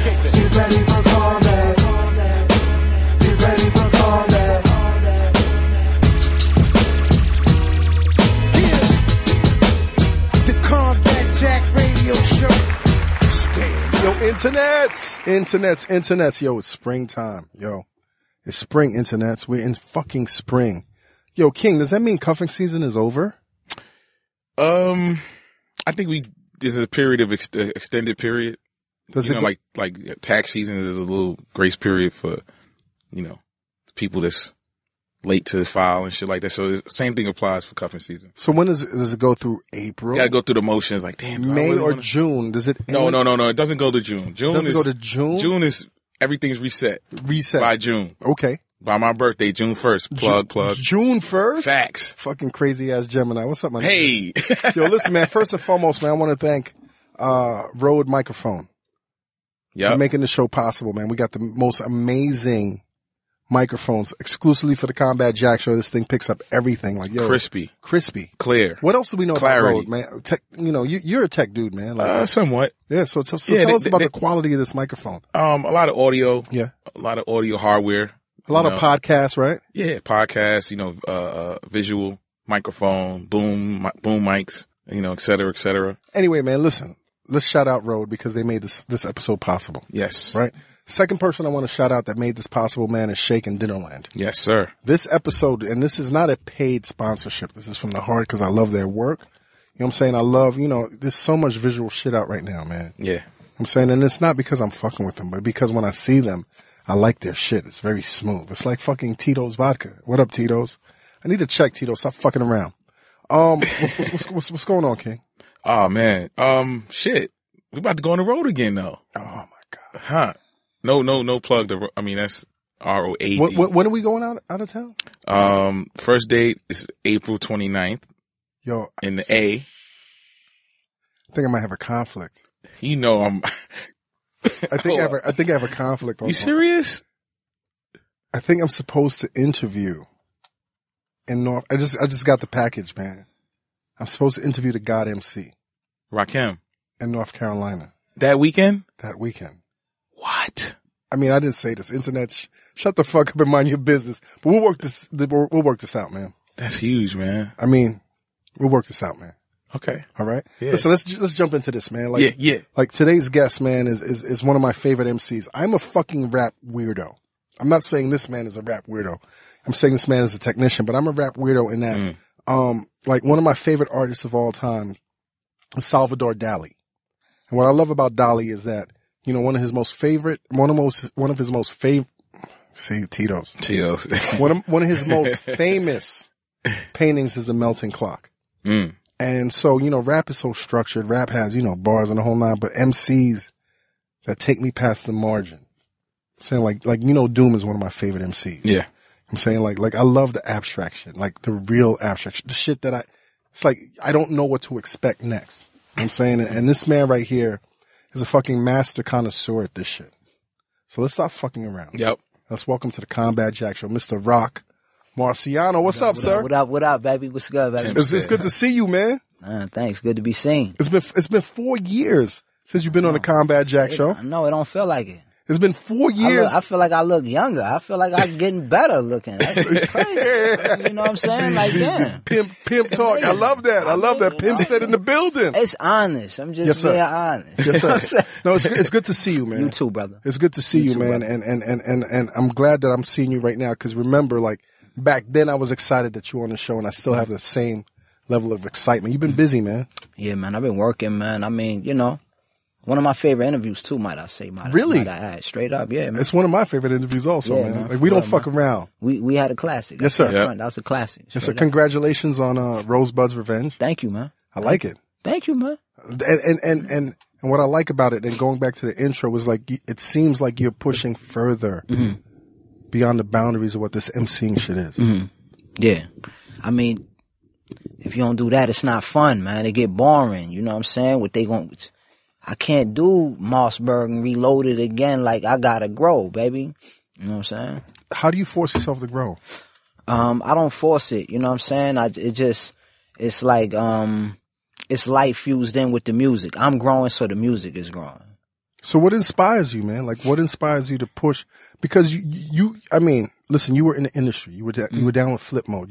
Get ready for combat. Get ready for combat. Yeah. The Combat Jack Radio Show. Stand. Yo, internets. Yo, it's springtime. Yo, it's spring internets. We're in fucking spring. Yo, King, does that mean cuffing season is over? I think this is a period of extended period. Does you it know, like tax season is a little grace period for, people that's late to file and shit like that. So the same thing applies for cuffing season. So when does it go through April? You gotta go through the motions like, damn. May or June? Does it? No. It doesn't go to June. Does it go to June? June is, everything's reset. By June. Okay. By my birthday, June 1st. Plug. June 1st? Facts. Fucking crazy ass Gemini. What's up, man? Hey. Yo, listen, man. First and foremost, man, I want to thank, Rode Microphone. Yeah. For making the show possible, man. We got the most amazing microphones exclusively for the Combat Jack Show. This thing picks up everything. Like, yo. Crispy. Clear. What else do we know Clarity. about Rode, man? Tech, you're a tech dude, man. Like, somewhat. Yeah. So tell us about the quality of this microphone. A lot of audio. Yeah. A lot of audio hardware. A lot of podcasts, right? Yeah, podcasts, visual, microphone, boom mics, et cetera, et cetera. Anyway, man, listen. Let's shout out Rode because they made this episode possible. Yes. Right? Second person I want to shout out that made this possible, man, is Shake and Dinnerland. Yes, sir. This episode, and this is not a paid sponsorship. This is from the heart because I love their work. You know what I'm saying? I love, there's so much visual shit out right now, man. Yeah. I'm saying, and it's not because I'm fucking with them, but because when I see them, I like their shit. It's very smooth. It's like fucking Tito's vodka. What up, Tito's? I need to check, Tito. Stop fucking around. What's going on, King? Oh, man. Shit. We about to go on the road again, though. Oh, my God. Huh. No plug. That's ROAD. When are we going out of town? First date is April 29th. Yo. In the A. I think I might have a conflict. I'm... I think I have a conflict. You serious? I think I'm supposed to interview in North. I just got the package, man. I'm supposed to interview the God MC. Rakim. In North Carolina. That weekend? That weekend. What? I mean, I didn't say this. Internet, shut the fuck up and mind your business. But we'll work this out, man. That's huge, man. I mean, we'll work this out, man. Okay. All right. Yeah. Listen, let's jump into this, man. Like, yeah. Like today's guest, man, is one of my favorite MCs. I'm a fucking rap weirdo. I'm not saying this man is a rap weirdo. I'm saying this man is a technician, but I'm a rap weirdo in that, like one of my favorite artists of all time is Salvador Dali. And what I love about Dali is that, one of his most favorite, see, Tito's. one of his most famous paintings is The Melting Clock. And so, rap is so structured. Rap has, bars and the whole nine, but MCs that take me past the margin. I'm saying like, Doom is one of my favorite MCs. Yeah. I'm saying like I love the abstraction, like the real abstraction, the shit that it's like, I don't know what to expect next. You know what I'm saying? And this man right here is a fucking master connoisseur at this shit. So let's stop fucking around. Yep. Let's welcome to the Combat Jack Show, Mr. Roc Marciano. What's up, sir? What up, baby? What's good, baby? It's good to see you, man. Thanks. Good to be seen. It's been 4 years since you've been on the Combat Jack Show. No, it don't feel like it. It's been 4 years. I feel like I look younger. I feel like I'm getting better looking. That's crazy. You know what I'm saying? Like, damn. Pimp talk. I love that. I love that. Pimp said in the building. It's honest. I'm just being honest. Yes, sir. No, it's good to see you, man. You too, brother. It's good to see you, man. And I'm glad that I'm seeing you right now because remember, like, back then I was excited that you were on the show and I still have the same level of excitement. You've been busy, man. Yeah, man. I've been working, man. I mean, one of my favorite interviews too, might I say. Really? Might I add. Straight up, yeah, man. It's one of my favorite interviews also, Yeah, man. Like, we don't fuck around. We had a classic. Yes, sir. That was a classic. Yes, sir. Congratulations on Rosebud's Revenge. Thank you, man. I like it. Thank you, man. And what I like about it, and going back to the intro, was like, it seems like you're pushing further beyond the boundaries of what this MCing shit is. Mm-hmm. Yeah. I mean, if you don't do that, it's not fun, man. It get boring. You know what I'm saying? I can't do Mossberg and Reloaded again. Like, I gotta grow, baby. You know what I'm saying? How do you force yourself to grow? I don't force it. You know what I'm saying? It's like, it's life fused in with the music. I'm growing, so the music is growing. So what inspires you, man? Like, what inspires you to push? Because I mean, listen, you were in the industry. You were down with Flip Mode.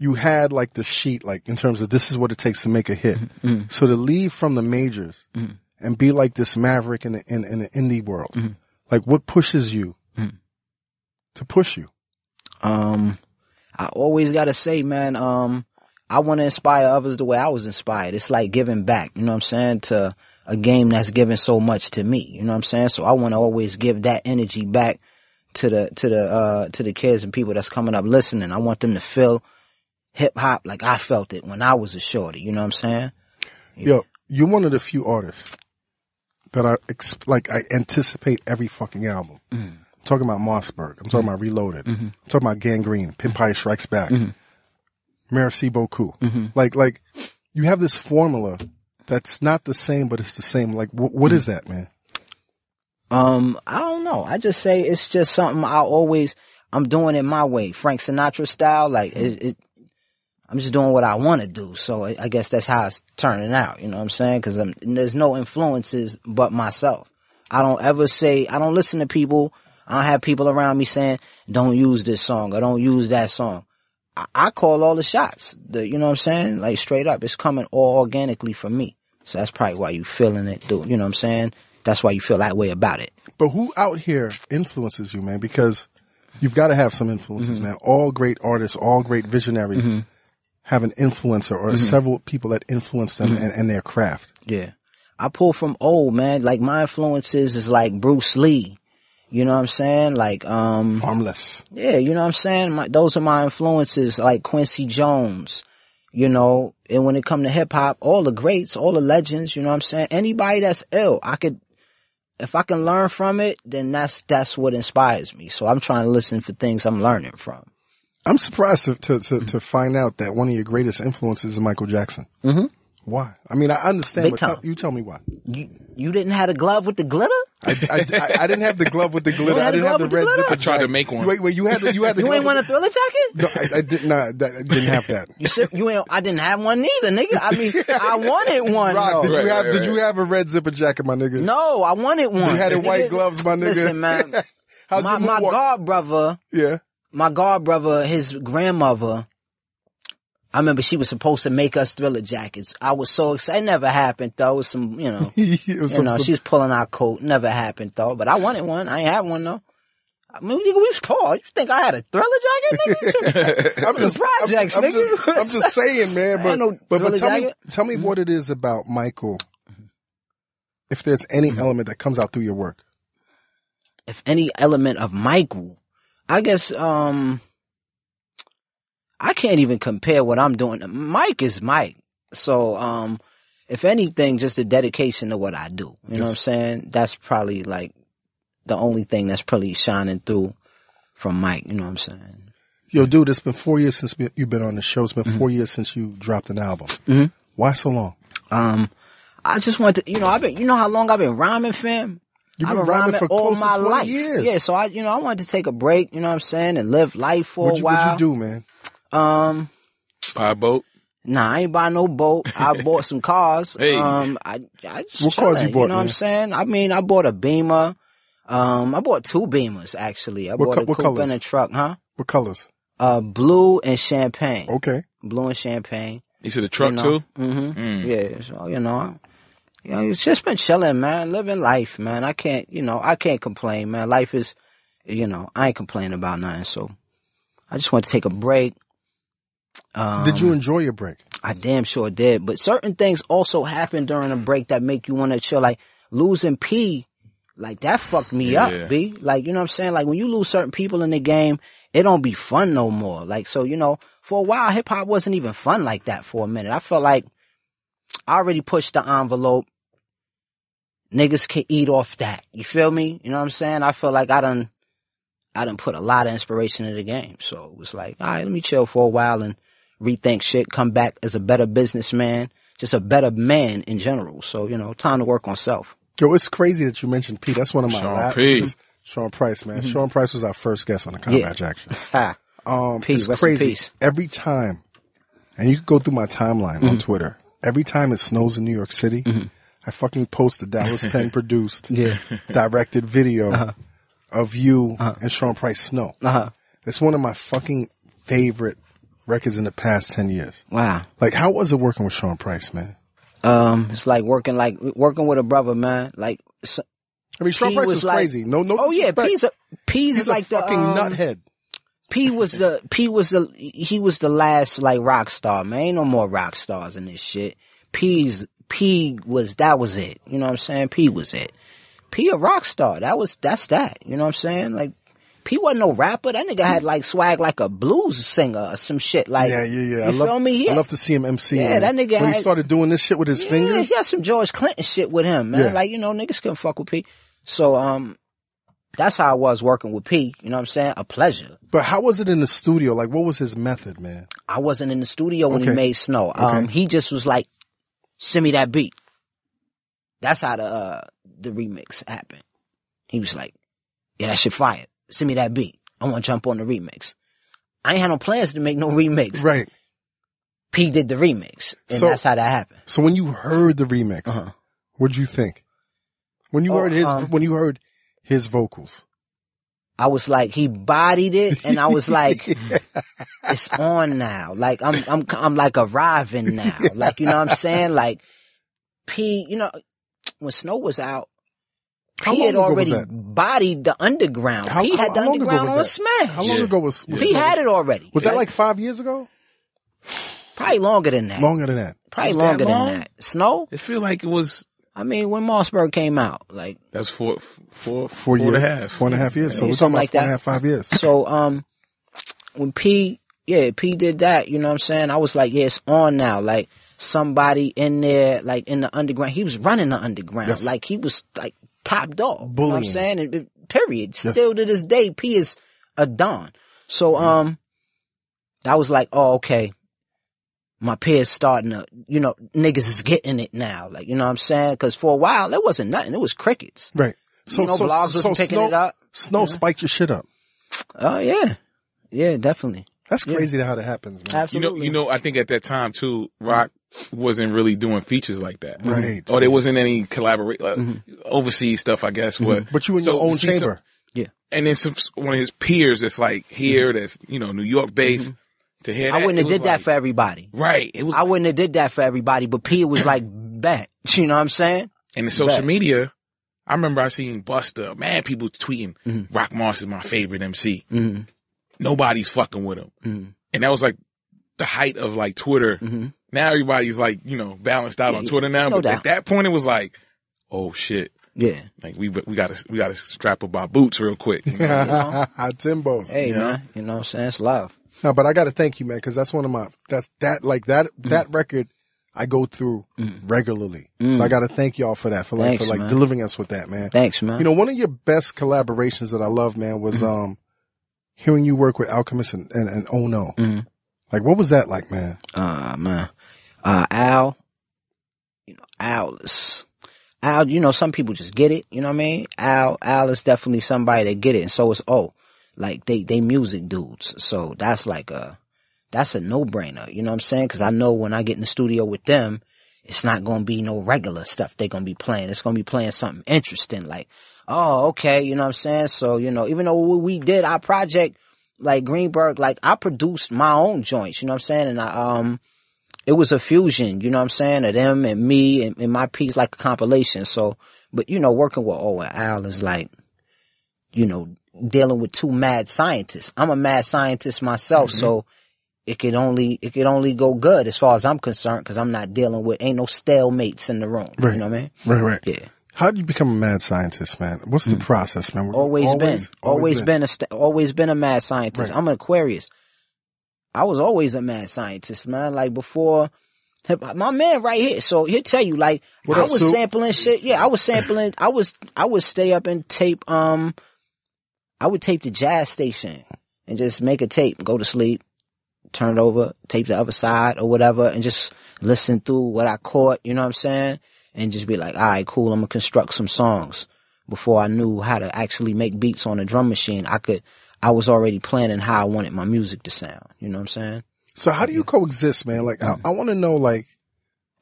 You had like the sheet, like in terms of this is what it takes to make a hit. So to leave from the majors and be like this maverick in the indie world, like what pushes you to push you? I always gotta say, man, I want to inspire others the way I was inspired. It's like giving back, you know what I'm saying, to a game that's given so much to me, you know what I'm saying? So I want to always give that energy back to the kids and people that's coming up listening. I want them to feel hip hop like I felt it when I was a shorty, you know what I'm saying? Yo, you're one of the few artists that I anticipate every fucking album. I'm talking about Mossberg. I'm talking about Reloaded. I'm talking about Gangrene, Pimpire Strikes Back, Merci Beaucoup. Like you have this formula that's not the same, but it's the same. Like, what is that, man? I don't know. I just say it's just something I'm doing it my way, Frank Sinatra style. Like, I'm just doing what I want to do. So I guess that's how it's turning out. You know what I'm saying? Because there's no influences but myself. I don't listen to people. I don't have people around me saying, don't use this song or don't use that song. I call all the shots. You know what I'm saying? Like, straight up. It's coming all organically from me. So that's probably why you feeling it, you know what I'm saying? That's why you feel that way about it. But who out here influences you, man? Because you've got to have some influences, man. All great artists, all great visionaries have an influencer or several people that influence them and their craft. Yeah. I pull from old, man. Like, my influences is like Bruce Lee. You know what I'm saying? Like, Harmless. Yeah, you know what I'm saying? Those are my influences, like Quincy Jones, you know, and when it come to hip hop, all the greats, all the legends, you know what I'm saying? Anybody that's ill, if I can learn from it, then that's what inspires me. So I'm trying to listen for things I'm learning from. I'm surprised to find out that one of your greatest influences is Michael Jackson. Why? I mean, I understand, but you tell me why. You didn't have a glove with the glitter? I didn't have the glove with the glitter. I didn't have the red zipper. I tried to make one. Wait, you had the You ain't want a Thriller jacket? No, I did not. I didn't have that. I didn't have one neither, nigga. I mean, I wanted one. Rock, though. did you have a red zipper jacket, my nigga? No, I wanted one. You had white gloves, my nigga. Listen, man. How's my god brother. Yeah. My god brother, his grandmother, I remember she was supposed to make us Thriller jackets. I was so excited. It never happened though. It was some, you know, she was pulling our coat. Never happened though. But I wanted one. I ain't had one though. I mean, nigga, we was poor. You think I had a Thriller jacket, nigga? I'm just saying, man. But tell me what it is about Michael. If there's any element that comes out through your work. If any element of Michael, I guess, I can't even compare what I'm doing. Mike is Mike. So, if anything, just the dedication to what I do. You know what I'm saying? That's probably like the only thing that's probably shining through from Mike. You know what I'm saying? Yo, dude, it's been 4 years since you've been on the show. It's been 4 years since you dropped an album. Why so long? I just want to, you know how long I've been rhyming, fam? You've been rhyming for all close my to 20 life. years. Yeah, so I wanted to take a break, you know what I'm saying, and live life for a while. What'd you do, man? Buy a boat? Nah, I ain't buy no boat. I bought some cars. Hey. I just What cars you bought, you know man? what I'm saying? I mean, I bought a Beamer. I bought two Beamers, actually. I bought a coupe colors? and a truck, huh? What colors? Blue and champagne. Okay. Blue and champagne. You said a truck too? Yeah, so, it's just been chilling, man. Living life, man. I can't complain, man. Life is, I ain't complaining about nothing. So I just want to take a break. Did you enjoy your break? I damn sure did. But certain things also happen during a break that make you want to chill. Like losing P, like that fucked me up, B. Like, you know what I'm saying? Like when you lose certain people in the game, it don't be fun no more. Like, so, for a while, hip hop wasn't even fun like that for a minute. I felt like I already pushed the envelope. Niggas can eat off that. You feel me? You know what I'm saying? I feel like I done put a lot of inspiration in the game. So it was like, all right, let me chill for a while and rethink shit, come back as a better businessman, just a better man in general. So, time to work on self. Yo, it's crazy that you mentioned P. That's one of my Sean Sean Price, man. Sean Price was our first guest on the Combat Jackson. Peace, it's rest crazy. in peace. Every time, and you can go through my timeline on Twitter, every time it snows in New York City, I fucking post the Dallas Penn produced, Yeah. directed video of you and Sean Price Snow. It's one of my fucking favorite records in the past 10 years. Wow. Like, how was it working with Sean Price, man? It's like working with a brother, man. Like, I mean, Sean P Price was is like- crazy. No oh yeah, disrespect. P's He's like a fucking the nuthead. he was the last like rock star, man. Ain't no more rock stars in this shit. That was it. You know what I'm saying? P was it. P a rock star. That's that. You know what I'm saying? Like, P wasn't no rapper. That nigga had like swag like a blues singer or some shit. Like, Yeah. You I feel me? I love to see him MC. Yeah, that nigga when he had- started doing this shit with his Yeah, fingers. he had some George Clinton shit with him, man. Yeah. Like, you know, niggas couldn't fuck with P. So, that's how I was working with P. You know what I'm saying? A pleasure. But how was it in the studio? Like, what was his method, man? I wasn't in the studio when he Okay. made Snow. Okay. He just was like, send me that beat. That's how the remix happened. He was like, yeah, that shit fire. Send me that beat. I want to jump on the remix. I ain't had no plans to make no remix. Right. P did the remix. And So- that's how that happened. So when you heard the remix, what'd you think? When you heard his vocals. I was like, he bodied it, and I was like, it's on now. Like, I'm like arriving now. Like, you know what I'm saying? Like, P, you know, when Snow was out, How P long had ago was already that? bodied the underground. P had the how long ago underground was on that? Smash. How long ago was P had it already. Was that like 5 years ago? Probably longer than that. Longer than that. Probably Was that longer long? than that. Snow? It feel like it was. I mean, when Mossberg came out, like, That was four 4 years. and a half. 4.5 years. So Yeah, we're talking something about like 4.5, 5 years. so, when P did that, you know what I'm saying? I was like, yeah, it's on now. Like, somebody in there, like, in the underground, he was running the underground. Yes. Like, he was, like, top dog. You know Bullying. what I'm saying? Period. Yes. Still to this day, P is a don. So, I was like, oh, okay. My peers starting to, you know, niggas is getting it now. Like, you know what I'm saying? Cause for a while, there wasn't nothing. It was crickets. Right. You know, blogs was picking it up. Snow spiked your shit up. Oh, yeah. Yeah, definitely. That's crazy how that happens, man. Absolutely. You know, I think at that time too, Rock wasn't really doing features like that. Right. Or there wasn't any overseas stuff, I guess. But you in your own see some- chamber. and then one of his peers that's like here, that's, you know, New York based, to hear that. I wouldn't have it was did that like- for everybody. Right. It was, I wouldn't have did that for everybody, but P was like, bet. You know what I'm saying? and the social bet. media, I remember I seen Busta, man, people tweeting, Roc Marciano is my favorite MC. Nobody's fucking with him. And that was like the height of like Twitter. Now everybody's like, you know, balanced out on Twitter now. No But doubt. at that point it was like, oh shit. Yeah. Like we gotta strap up our boots real quick. You know? Timbos. Hey, man. You know what I'm saying? It's love. No, but I got to thank you, man, because that's one of my, that record I go through regularly. So I got to thank y'all for that, for Thanks, man. delivering us with that, man. Thanks, man. You know, one of your best collaborations that I love, man, was, hearing you work with Alchemist and Oh No. Like, what was that like, man? Man. Al, you know, Al, you know, some people just get it, you know what I mean? Al is definitely somebody that get it, and so is O. Like, they music dudes. So that's like that's a no-brainer, you know what I'm saying? Cause I know when I get in the studio with them, it's not gonna be no regular stuff they're gonna be playing. It's gonna be playing something interesting, like, oh, okay, you know what I'm saying? So, you know, even though we did our project, like Greenberg, like, I produced my own joints, you know what I'm saying? And it was a fusion, you know what I'm saying, of them and me and my piece, like a compilation. So, but, you know, working with O and Al is like, you know, dealing with two mad scientists. I'm a mad scientist myself, so it could only go good as far as I'm concerned, because I'm not dealing with, ain't no stalemates in the room. Right. You know what I mean? Right. Yeah. How did you become a mad scientist, man? What's the process, man? Always been a mad scientist. Right. I'm an Aquarius. I was always a mad scientist, man. Like, before my man right here. So he'll tell you, like, What I up, was Sue? sampling shit. Yeah, I was sampling. I would stay up and tape. I would tape the jazz station and just make a tape, go to sleep, turn it over, tape the other side or whatever, and just listen through what I caught. You know what I'm saying? And just be like, all right, cool. I'm gonna construct some songs. Before I knew how to actually make beats on a drum machine, I was already planning how I wanted my music to sound. You know what I'm saying? So how do you coexist, man? Like, I want to know, like,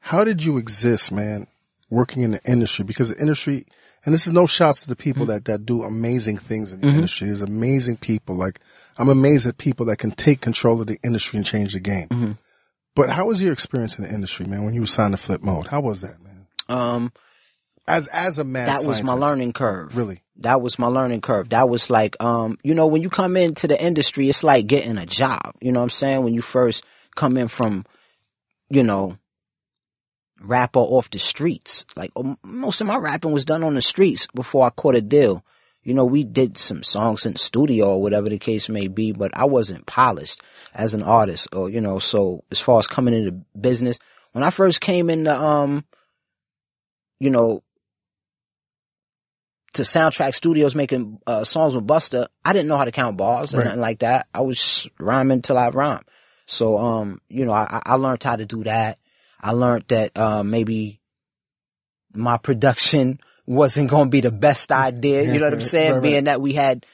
how did you exist, man, working in the industry? Because the industry, and this is no shots to the people that do amazing things in the industry. There's amazing people. Like, I'm amazed at people that can take control of the industry and change the game. But how was your experience in the industry, man, when you were signed to Flip Mode? How was that, man? As a mad that was scientist. my learning curve. Really? That was my learning curve. That was like, you know, when you come into the industry, it's like getting a job. You know what I'm saying? When you first come in from, you know, rapper off the streets. Like, most of my rapping was done on the streets before I caught a deal. You know, we did some songs in the studio or whatever the case may be, but I wasn't polished as an artist, or, you know, so as far as coming into business, when I first came into, you know, to Soundtrack Studios making songs with Busta, I didn't know how to count bars or nothing like that. I was just rhyming till I rhymed. So, you know, I learned how to do that. I learned that maybe my production wasn't going to be the best idea. You know what I'm saying? Being that we had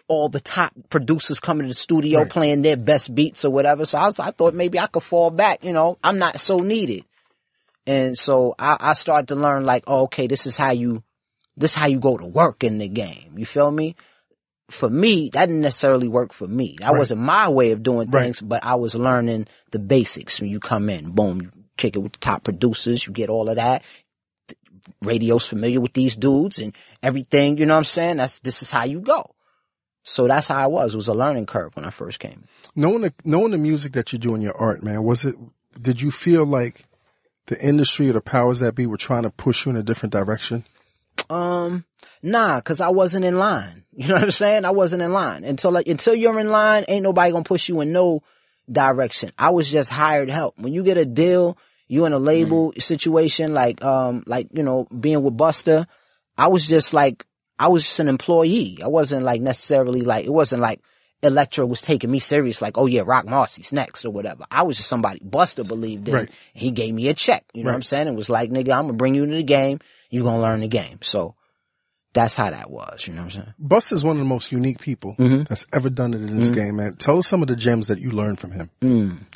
all the top producers coming to the studio playing their best beats or whatever. So I thought maybe I could fall back. You know, I'm not so needed. And so I started to learn like, oh, okay, this is how you go to work in the game. You feel me? For me, that didn't necessarily work for me. That wasn't my way of doing things, but I was learning the basics. When you come in, boom, you kick it with the top producers, you get all of that. Radio's familiar with these dudes and everything, you know what I'm saying? This is how you go. So that's how I was. It was a learning curve when I first came. Knowing the music that you do in your art, man, did you feel like the industry or the powers that be were trying to push you in a different direction? Nah, cause I wasn't in line. You know what I'm saying? I wasn't in line. Until you're in line, ain't nobody gonna push you in no direction. I was just hired help. When you get a deal, you in a label situation, like, you know, being with Busta, I was just an employee. I wasn't like necessarily like, it wasn't like Electra was taking me serious, like, oh yeah, Roc Marci's next or whatever. I was just somebody Busta believed in. He gave me a check. You know what I'm saying? It was like, nigga, I'm gonna bring you into the game. You gonna learn the game. So that's how that was. You know what I'm saying? Busta's one of the most unique people that's ever done it in this game, man. Tell us some of the gems that you learned from him.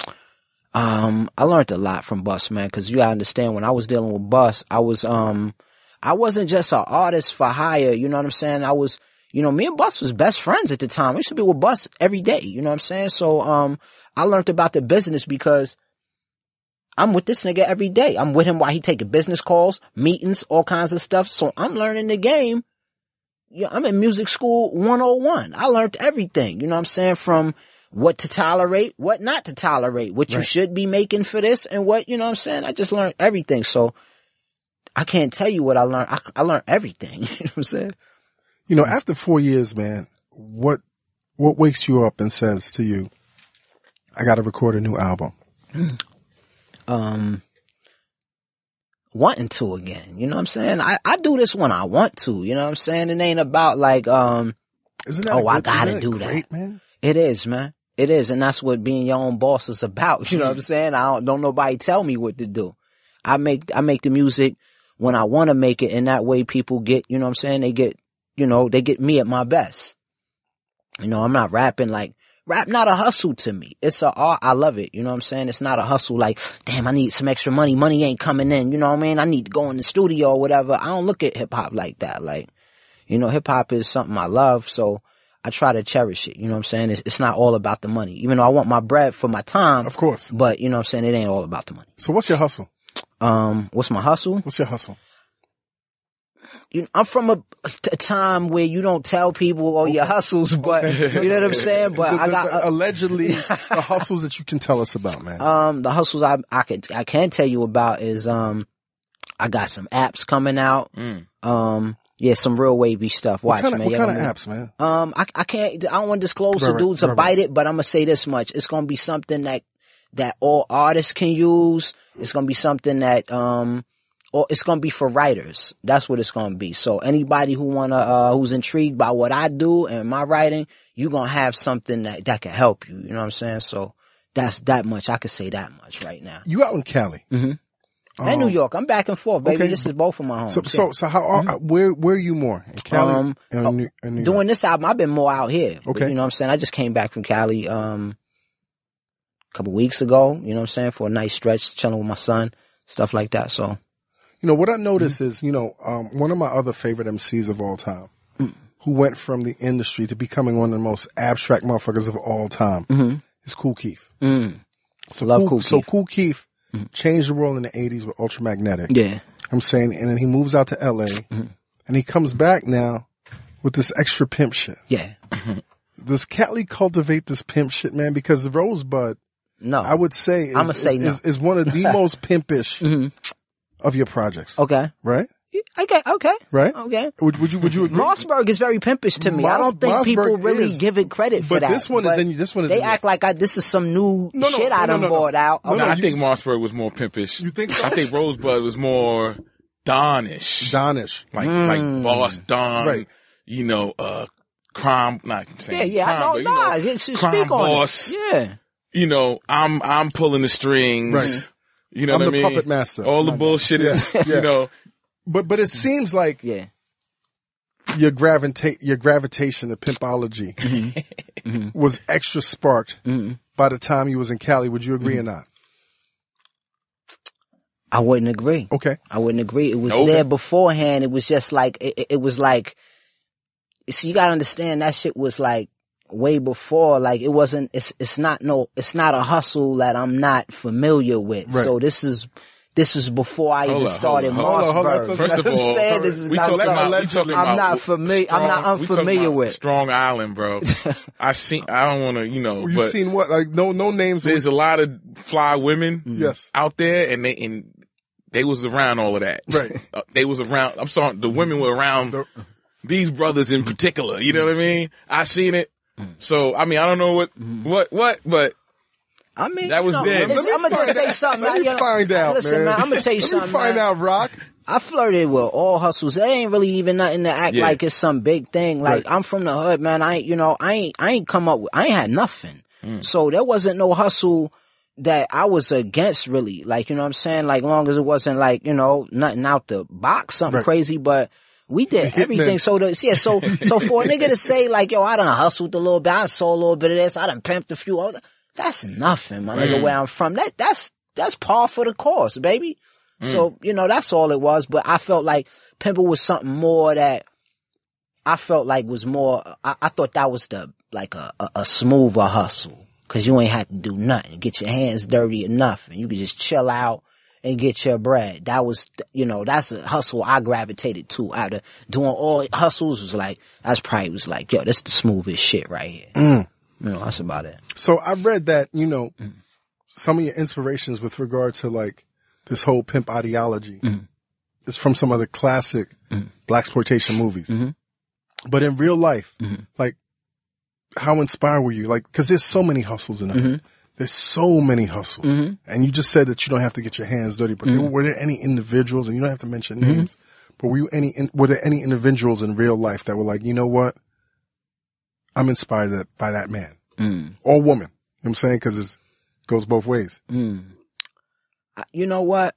I learned a lot from Bus, man, cause you gotta understand, when I was dealing with Bus, I wasn't just an artist for hire, you know what I'm saying? I was, you know, me and Bus was best friends at the time. I used to be with Bus every day, you know what I'm saying? So, I learned about the business because I'm with this nigga every day. I'm with him while he taking business calls, meetings, all kinds of stuff. So I'm learning the game. Yeah, I'm in music school 101. I learned everything, you know what I'm saying? From what to tolerate, what not to tolerate, what you should be making for this, and what, you know what I'm saying? I just learned everything. So I can't tell you what I learned. I learned everything. You know what I'm saying? You know, after 4 years, man, what wakes you up and says to you, I got to record a new album? Wanting to again. You know what I'm saying? I do this when I want to. You know what I'm saying? It ain't about like, Isn't that I gotta do great, that. Man? It is, man. It is. And that's what being your own boss is about. You know what I'm saying? Don't nobody tell me what to do. I make the music when I want to make it, and that way people get, you know what I'm saying? They get me at my best. You know, I'm not rapping like, rap not a hustle to me. It's a art. I love it. You know what I'm saying? It's not a hustle like, damn, I need some extra money. Money ain't coming in. You know what I mean? I need to go in the studio or whatever. I don't look at hip hop like that. Like, you know, hip hop is something I love. So I try to cherish it. You know what I'm saying? It's not all about the money. Even though I want my bread for my time. Of course. But you know what I'm saying? It ain't all about the money. So what's your hustle? What's my hustle? What's your hustle? You know, I'm from a time where you don't tell people all your hustles, but you know what I'm saying? But I got allegedly the hustles that you can tell us about, man. The hustles I can tell you about is I got some apps coming out. Yeah, some real wavy stuff. Watch, man. What kind of apps, man? I don't want to disclose the dudes or bite it, but I'm gonna say this much: it's gonna be something that all artists can use. It's gonna be something that or it's gonna be for writers. That's what it's gonna be. So anybody who's intrigued by what I do and my writing, you're gonna have something that can help you. You know what I'm saying? So that's that much. I could say that much right now. You out in Cali? And New York. I'm back and forth, baby. Okay. This is both of my homes. So how where are you more? In Cali and New York? Doing this album, I've been more out here. Okay. But, you know what I'm saying? I just came back from Cali a couple weeks ago, you know what I'm saying, for a nice stretch, chilling with my son, stuff like that. So what I noticed is, one of my other favorite MCs of all time, who went from the industry to becoming one of the most abstract motherfuckers of all time, is Kool Keith. So Love Kool Keith. So Kool Keith changed the world in the 80s with Ultramagnetic. Yeah. I'm saying, and then he moves out to LA, and he comes back now with this extra pimp shit. Yeah. Does Cali cultivate this pimp shit, man? Because the Rosebud, No. I would say, I'ma say no. is one of the most pimpish of your projects. Okay. Right? Okay. Right? Okay. Would you agree? Mossberg is very pimpish to me. I don't think people Mossberg really is. give it credit for But that. this one is They act like this is some new shit I done bought out. No, No, no, I think Mossberg was more pimpish. You think so? I think Rosebud was more Donish. Like Boss Don. Right. Crime, not saying crime, but, speak crime on boss. it. Yeah. I'm pulling the strings. Right. You know I'm what I the mean? puppet master. All the bullshit is, Yeah. But it seems like Yeah. your gravitation to pimpology was extra sparked by the time you was in Cali. Would you agree or not? I wouldn't agree. Okay. I wouldn't agree. It was there beforehand. It was just like, it was like, see, you gotta understand that shit was like way before, like it wasn't, it's not a hustle that I'm not familiar with. Right. So this is before I even started hold on. Mossberg. First of all, this is we not talking something about I'm not familiar. I'm not unfamiliar with. Strong Island, bro. I don't want to, You've but seen what? Like no names. there's a lot of fly women Yes. out there, and they was around all of that. Right. They was around. I'm sorry, the women were around these brothers in particular. You know what I mean? I seen it. So I mean, I don't know what, but I mean, that was then. I'm gonna just say something. Let me find out, Listen, man. I'm gonna tell you Let something. me find man. out, Rock. I flirted with all hustles. There ain't really even nothing to act Yeah. like it's some big thing. Like Right. I'm from the hood, man. I ain't come up with, I ain't had nothing. So there wasn't no hustle that I was against really. Like, you know what I'm saying? Like long as it wasn't like, nothing out the box, something Right. crazy, but we did everything. Hitman. So for a nigga to say like, yo, I done hustled a little bit, I sold a little bit of this, I done pimped a few others. That's nothing, my nigga, where I'm from. That's par for the course, baby. So, that's all it was. But I felt like pimping was something more that I felt like was more, I thought that was a smoother hustle. Cause you ain't had to do nothing. Get your hands dirty enough and you could just chill out and get your bread. That was, that's a hustle I gravitated to. Out of doing all hustles was like, that's probably was like, yo, that's the smoothest shit right here. That's about it. So I read that, some of your inspirations with regard to like this whole pimp ideology is from some of the classic blaxploitation movies. But in real life, like how inspired were you? Like, cause there's so many hustles in it. There's so many hustles. And you just said that you don't have to get your hands dirty, but were there any individuals, and you don't have to mention names, but were there any individuals in real life that were like, you know what? I'm inspired by that man or woman. You know what I'm saying? Cause it goes both ways. You know what?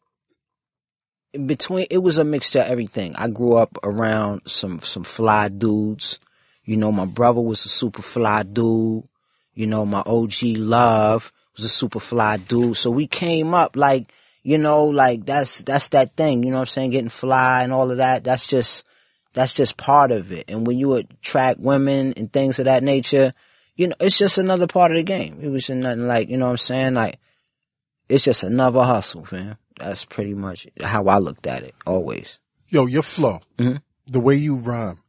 It was a mixture of everything. I grew up around some fly dudes. My brother was a super fly dude. My OG Love was a super fly dude. So we came up like, that's that thing, you know what I'm saying? Getting fly and all of that. That's just part of it. And when you attract women and things of that nature, it's just another part of the game. It was nothing like, you know what I'm saying? Like, it's just another hustle, fam. That's pretty much how I looked at it, always. Yo, your flow, the way you rhyme,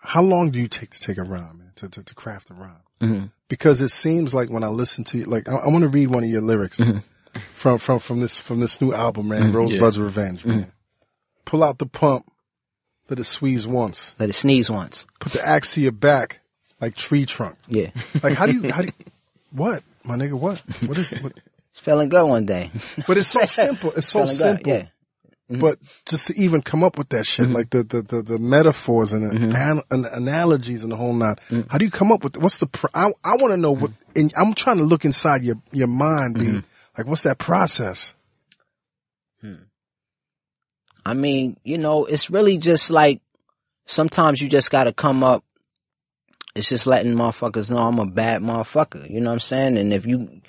how long do you take a rhyme, man, to craft a rhyme? Because it seems like when I listen to you, like I want to read one of your lyrics from this new album, man, Rosebud's Revenge, man. Pull out the pump, let it squeeze once. Let it sneeze once. Put the axe to your back like tree trunk. Yeah. Like how do you, what, my nigga, what? What is it? What? It's feeling good one day. But it's so simple. It's so Feeling simple. good, yeah. But just to even come up with that shit, like the metaphors and the analogies and the whole nine, how do you come up with, what's the, I want to know what, and I'm trying to look inside your mind, B. Like, what's that process? I mean, it's really just like, sometimes you just gotta come up, it's just letting motherfuckers know I'm a bad motherfucker, you know what I'm saying? And if you,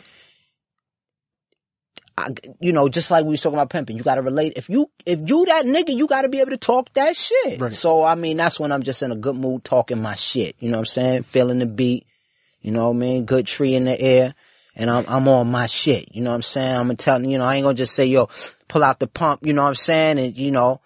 you know, just like we was talking about pimping, you gotta relate. If you that nigga, you gotta be able to talk that shit. Right. So, I mean, that's when I'm just in a good mood talking my shit. You know what I'm saying? Feeling the beat. You know what I mean? Good tree in the air. And I'm on my shit. You know what I'm saying? I'm gonna tell you, know, I ain't gonna just say, yo, pull out the pump, you know what I'm saying? And, you know,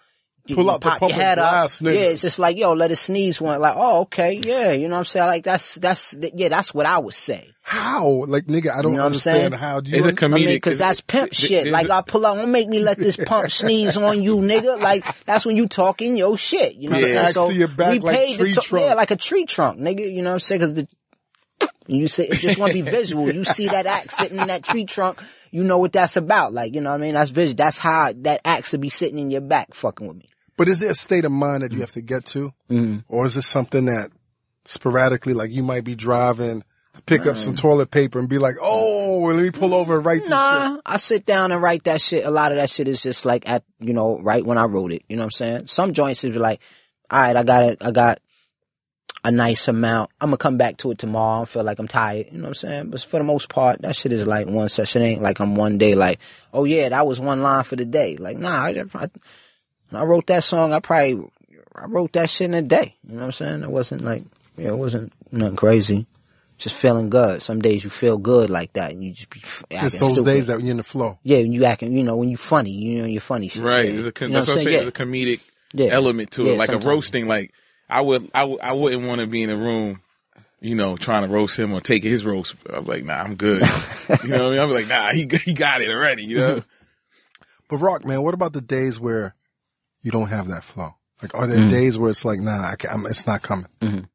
Pull out the pop pump your and head up. blast, niggas. Yeah, it's just like, yo, let it sneeze one. Like, oh, okay, yeah, you know what I'm saying? Like, that's what I would say. How? Like, nigga, I don't You know what I'm understand saying? how. Do you It's a understand? comedic. I mean, cause that's pimp shit. there's Like, a- I pull out, don't make me let this pump sneeze on you, nigga. Like, that's when you talking your shit. You know what I'm Yeah. saying? So Axe to your back we like paid tree to trunk. yeah, like a tree trunk, nigga. You know what I'm saying? Cause you say, it just want to be visual. You see that axe sitting in that tree trunk, you know what that's about. Like, you know what I mean? That's visual. That's how that axe would be sitting in your back fucking with me. But is there a state of mind that you have to get to? Or is it something that sporadically, like you might be driving to pick up some toilet paper and be like, oh, let me pull over and write this shit? Nah, I sit down and write that shit. A lot of that shit is just like at, you know, right when I wrote it. You know what I'm saying? Some joints is like, all right, I got a nice amount. I'm gonna come back to it tomorrow. I feel like I'm tired. You know what I'm saying? But for the most part, that shit is like one session. It ain't like I'm one day like, oh yeah, that was one line for the day. Like, nah, I wrote that song. I wrote that shit in a day. You know what I'm saying? It wasn't like, it wasn't nothing crazy. Just feeling good. Some days you feel good like that, and you just be acting It's those stupid. days that you're in the flow. Yeah, when you acting, you know, when you funny, you know, you're funny shit. Right. Yeah. That's You know what I'm saying. Yeah. There's a comedic Yeah. element to Yeah, it. Like sometimes. a roasting, like I wouldn't want to be in a room, you know, trying to roast him or take his roast. I'm like, nah, I'm good. You know what I mean? I'm like, nah, he got it already, you know? But Roc, man, what about the days where you don't have that flow? Like, are there days where it's like, nah, it's not coming?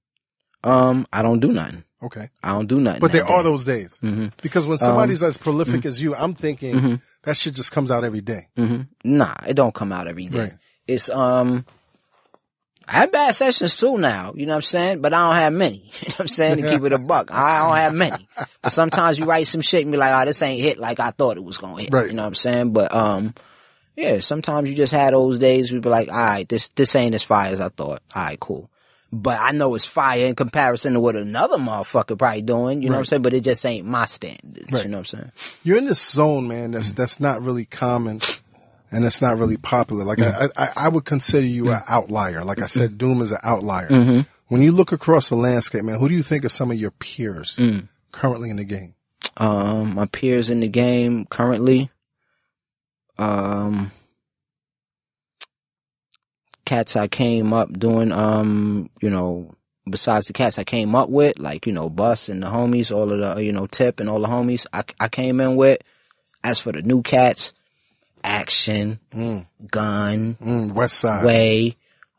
I don't do nothing. Okay. I don't do nothing. But that there are day. those days. Because when somebody's as prolific as you, I'm thinking that shit just comes out every day. Nah, it don't come out every day. Right. It's I have bad sessions too now, you know what I'm saying? But I don't have many. You know what I'm saying? To keep it a buck. I don't have many. But sometimes you write some shit and be like, oh, this ain't hit like I thought it was gonna hit. Right. You know what I'm saying? But yeah, sometimes you just had those days where you be like, all right, this ain't as fire as I thought. All right, cool. But I know it's fire in comparison to what another motherfucker probably doing, you know what I'm saying? But it just ain't my standards, Right. you know what I'm saying? You're in this zone, man, that's not really common and it's not really popular. Like, I would consider you an outlier. Like I said, Doom is an outlier. When you look across the landscape, man, who do you think are some of your peers currently in the game? My peers in the game currently, cats I came up doing, you know, besides the cats I came up with, like, you know, Bus and the homies, all of the, you know, Tip and all the homies I came in with. As for the new cats, Action, Gun, West Side. Way,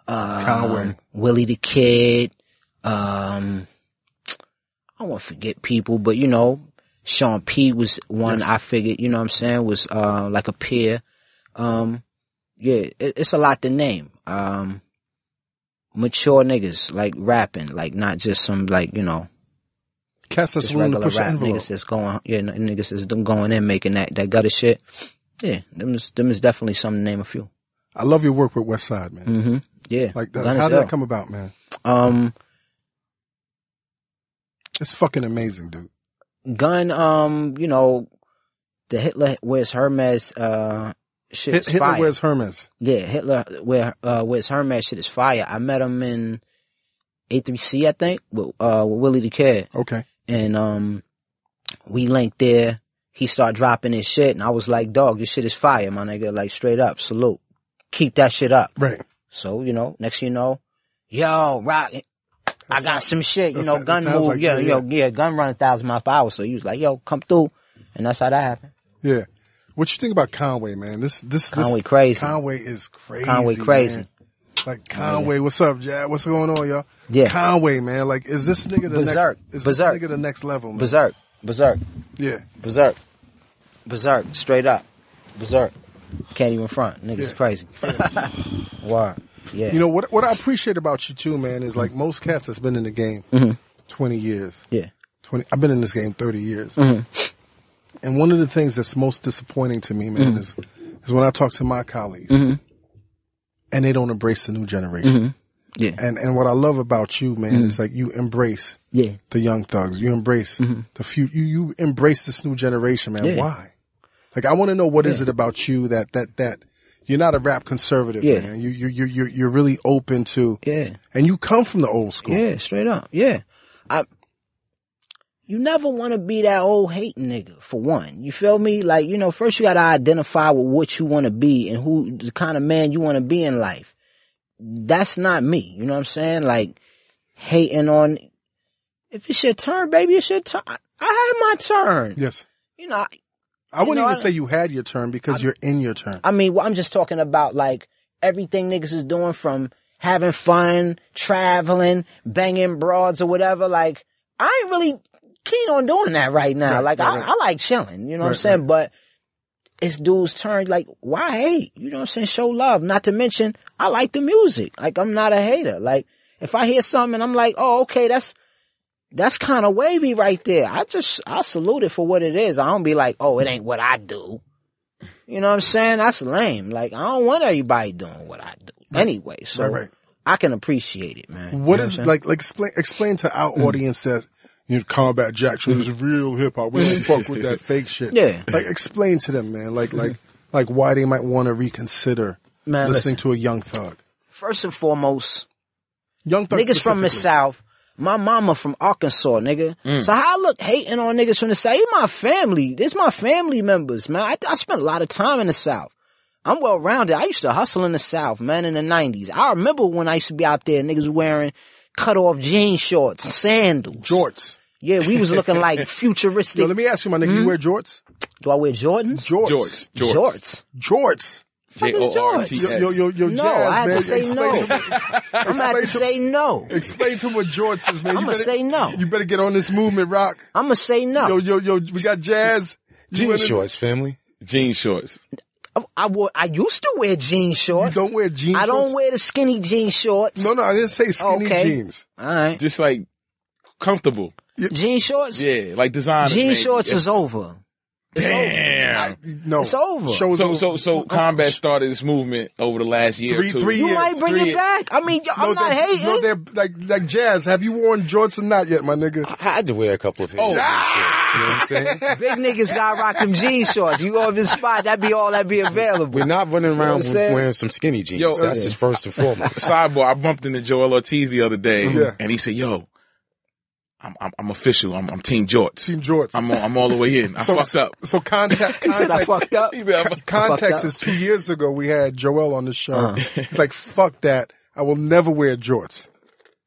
Conway. Willie the Kid, I won't forget people, but you know, Sean P was one I figured, you know what I'm saying, was like a peer. Yeah, it's a lot to name. Mature niggas, like rapping, like not just some, like, you know, Cats that's just willing to regular push the rap envelope. niggas that's going, yeah, niggas that's going in making that gutter shit. Yeah, them is definitely something to name a few. I love your work with West Side, man. Yeah. Like, Gun how as did hell. that come about, man? It's fucking amazing, dude. Gun, you know, the Hitler Wears Hermes, shit is Hitler fire. Wears Hermes. Yeah, Hitler Wears Hermes shit is fire. I met him in A3C, I think, with Willie the Kid. Okay. And, we linked there. He started dropping his shit and I was like, dog, this shit is fire, my nigga. Like, straight up, salute. Keep that shit up. Right. So, you know, next thing you know, yo, Rock, I got some shit, you know, that Gun sounds move, like yeah, you, yeah, Gun run 1,000 miles per hour. So he was like, yo, come through. And that's how that happened. Yeah. What you think about Conway, man? This Conway crazy. Conway is crazy. Conway crazy. Man. Like, Conway, what's up, Jad? What's going on, y'all? Yeah. Conway, man. Like, is this nigga the Berserk. next? Is Berserk. this nigga the next level, man? Berserk. Yeah. Berserk. Straight up. Berserk. Can't even front. Niggas is crazy. Word. Yeah. You know what I appreciate about you too, man, is like most cats that's been in the game 20 years. Yeah. 20. I've been in this game 30 years. And one of the things that's most disappointing to me, man, is when I talk to my colleagues and they don't embrace the new generation. Yeah. And what I love about you, man, is like you embrace Yeah. the young thugs. You embrace the few. You embrace this new generation, man. Yeah. Why? Like, I want to know what is it about you that you're not a rap conservative, man. You're really open to, and you come from the old school. Yeah, straight up. Yeah. You never want to be that old hating nigga, for one. You feel me? Like, you know, first you got to identify with what you want to be and who, the kind of man you want to be in life. That's not me. You know what I'm saying? Like, hating on, if it's your turn, baby, it's your turn. I had my turn. Yes. You know, I wouldn't even say you had your turn because you're in your turn. I mean, well, I'm just talking about like everything niggas is doing, from having fun, traveling, banging broads or whatever. Like, I ain't really keen on doing that right now. I like chilling, you know what I'm saying? But it's dude's turn. Like, why hate? You know what I'm saying? Show love. Not to mention, I like the music. Like, I'm not a hater. Like, if I hear something and I'm like, oh, okay, that's kind of wavy right there. I salute it for what it is. I don't be like, oh, it ain't what I do. You know what I'm saying? That's lame. Like, I don't want everybody doing what I do. Anyway, so I can appreciate it, man. What is, like, explain to our audience that, you know, Combat Jackson is real hip hop. We don't fuck with that fake shit. Yeah. Like, explain to them, man, like why they might want to reconsider listening to a Young Thug. First and foremost, Young Thug niggas from the South. My mama from Arkansas, nigga. So how I look hating on niggas from the South? It's my family. This my family members, man. I spent a lot of time in the South. I'm well rounded. I used to hustle in the South, man, in the 90s. I remember when I used to be out there, niggas wearing cut off jean shorts, sandals. Jorts. Yeah, we was looking like futuristic. Yo, let me ask you, my nigga, you wear jorts? Do I wear Jordans? Jorts. Jorts. Jorts. Yo, No, Jazz, I had man. to say no. I'm gonna have to say no. Explain to him what jorts is, man. I'm gonna say no. You better get on this movement, Rock. I'm gonna say no. Yo, we got Jazz. Jean shorts, family. Jean shorts. I used to wear jean shorts. You don't wear jean shorts? I don't wear the skinny jean shorts. No, I didn't say skinny jeans. All right. Just like comfortable. Jean shorts? Yeah, like designer. Jean shorts is over. Damn. No. It's over. So Combat started this movement over the last year or two. 3 years. You might bring it back. I mean, I'm not hating. No, they're like Jazz. Have you worn jorts or not yet, my nigga? I had to wear a couple of his shorts. You know what I'm saying? Big niggas gotta rock them jean shorts. You go to this spot, that'd be available. We're not running around You know what I'm wearing some skinny jeans. Yo, That's just first and foremost. Sidebar, I bumped into Joel Ortiz the other day, and he said, yo, I'm official. I'm Team Jorts. Team Jorts. I'm all the way in. I fucked up. So context. He said I fucked up. Context is 2 years ago we had Joel on the show. He's like, fuck that. I will never wear jorts.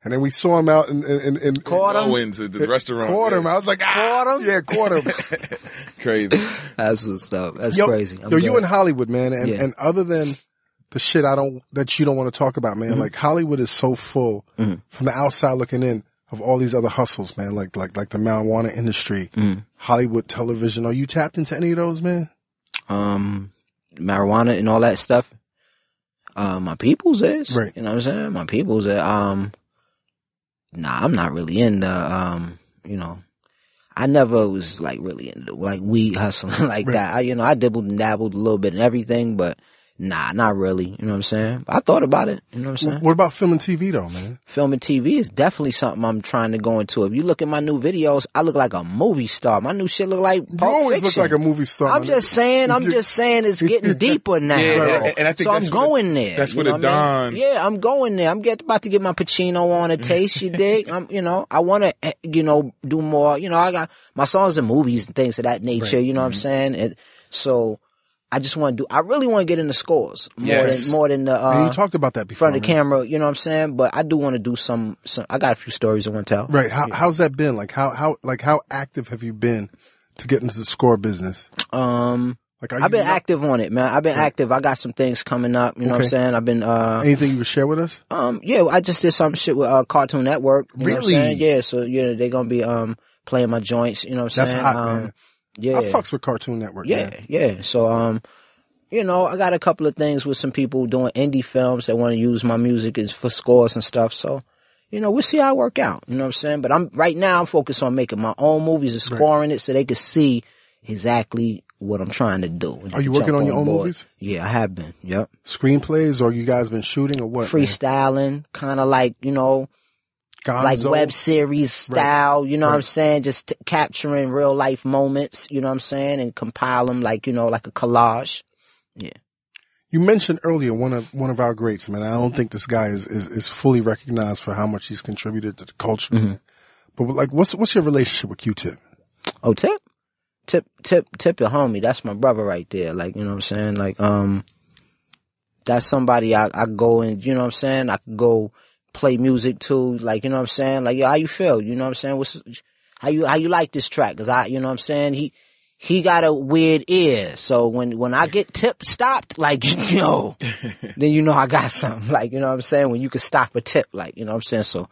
And then we saw him out in Caught him. Owens at the restaurant. Caught him. I was like, Caught him? Yeah, caught him. Crazy. That's what's up. That's Yo, crazy. you in Hollywood, man. And other than the shit that you don't want to talk about, man, like Hollywood is so full from the outside looking in of all these other hustles, man, like the marijuana industry, Hollywood television. Are you tapped into any of those, man? Marijuana and all that stuff. My people's is. Right. You know what I'm saying? My people's is. Nah, I'm not really into, you know, I never was like really into like weed hustling like that. I dabbled and dabbled a little bit in everything, but nah, not really. You know what I'm saying? I thought about it. You know what I'm saying? What about film and TV though, man? Film and TV is definitely something I'm trying to go into. If you look at my new videos, I look like a movie star. My new shit look like Pulp You always Fiction. look like a movie star. I'm just saying it's getting deeper now. Yeah, and I think so that's I'm going there. That's you what know a Don. Yeah, I'm going there. I'm about to get my Pacino on a taste. You dig? I want to, do more. I got my songs and movies and things of that nature. Right. You know what I'm saying? So I just want to I really want to get into scores more than the, and you talked about that before. Front of the camera, you know what I'm saying? But I do want to do some, I got a few stories I want to tell. Right. How's that been? Like how active have you been to get into the score business? I've been active on it, man. I've been active. I got some things coming up, you know what I'm saying? I've been, anything you can share with us? Yeah, I just did some shit with, Cartoon Network. You know what I'm saying? Yeah, so, they're gonna be, playing my joints, you know what I'm saying? That's hot, man. Yeah. I fucks with Cartoon Network. Yeah. So, I got a couple of things with some people doing indie films that want to use my music for scores and stuff. So, we'll see how it work out. You know what I'm saying? But right now I'm focused on making my own movies and scoring it so they can see exactly what I'm trying to do. Are you working on your own movies? Yeah, I have been. Yep. Screenplays, or you guys been shooting, or what? Freestyling, kind of like, like Gonzo. web series style, you know what I'm saying? Just capturing real life moments, you know what I'm saying? And compile them like, you know, like a collage. Yeah. You mentioned earlier one of our greats, man. I don't think this guy is fully recognized for how much he's contributed to the culture. Mm-hmm. But like, what's your relationship with Q-Tip? Oh, Tip your homie. That's my brother right there. Like, you know what I'm saying? Like, that's somebody I go and, you know what I'm saying? I could go play music to, like, you know what I'm saying? Like, yo, how you feel? You know what I'm saying? How you like this track? Cause you know what I'm saying? He got a weird ear. So when I get Tip stopped, like, yo, then you know I got something. Like, you know what I'm saying? When you can stop a Tip, like, you know what I'm saying? So,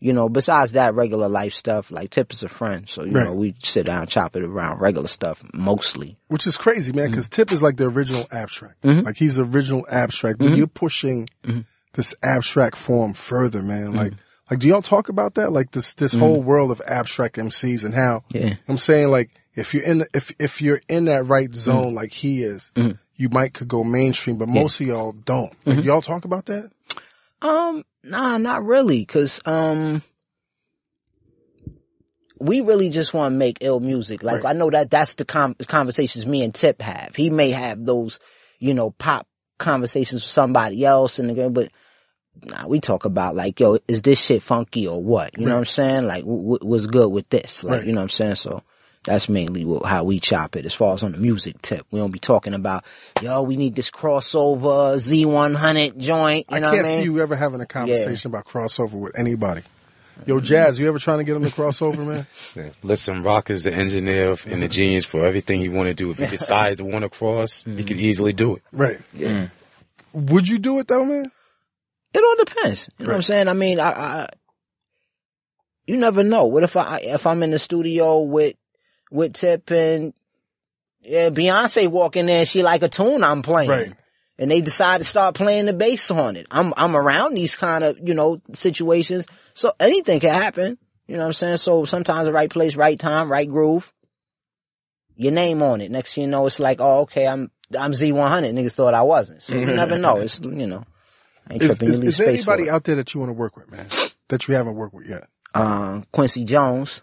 you know, besides that regular life stuff, like Tip is a friend. So, you know, we sit down, chop it around regular stuff mostly. Which is crazy, man, because Tip is like the original abstract. Like he's the original abstract, but you're pushing this abstract form further, man. Like do y'all talk about that? Like this whole world of abstract MCs and how I'm saying, like, if you're in that right zone like he is, you could go mainstream, but most of y'all don't. Like, y'all talk about that? Nah, not really, cause we really just want to make ill music. Like, I know that's the conversations me and Tip have. He may have those, you know, pop conversations with somebody else but nah, we talk about like, yo, is this shit funky or what? You know what I'm saying? Like, what's good with this? Like, you know what I'm saying? So that's mainly how we chop it as far as on the music tip. We don't be talking about, yo, we need this crossover Z100 joint. You know I can't what I mean? see you ever having a conversation about crossover with anybody. Yo, Jazz, you ever trying to get him to crossover, man? Yeah. Listen, Roc is the engineer and the genius for everything he want to do. If he decides to want to cross, he could easily do it. Right. Yeah. Would you do it though, man? It all depends. You know what I'm saying? I mean, you never know. What if I'm in the studio with Tip and Beyonce walking there and she like a tune I'm playing. Right. And they decide to start playing the bass on it. I'm around these kind of, you know, situations. So anything can happen. You know what I'm saying? So sometimes the right place, right time, right groove. Your name on it. Next thing you know, it's like, oh, okay, I'm Z100. Niggas thought I wasn't. So you never know. It's, you know, I ain't tripping. Is there anybody out there that you want to work with, man? That you haven't worked with yet? Quincy Jones.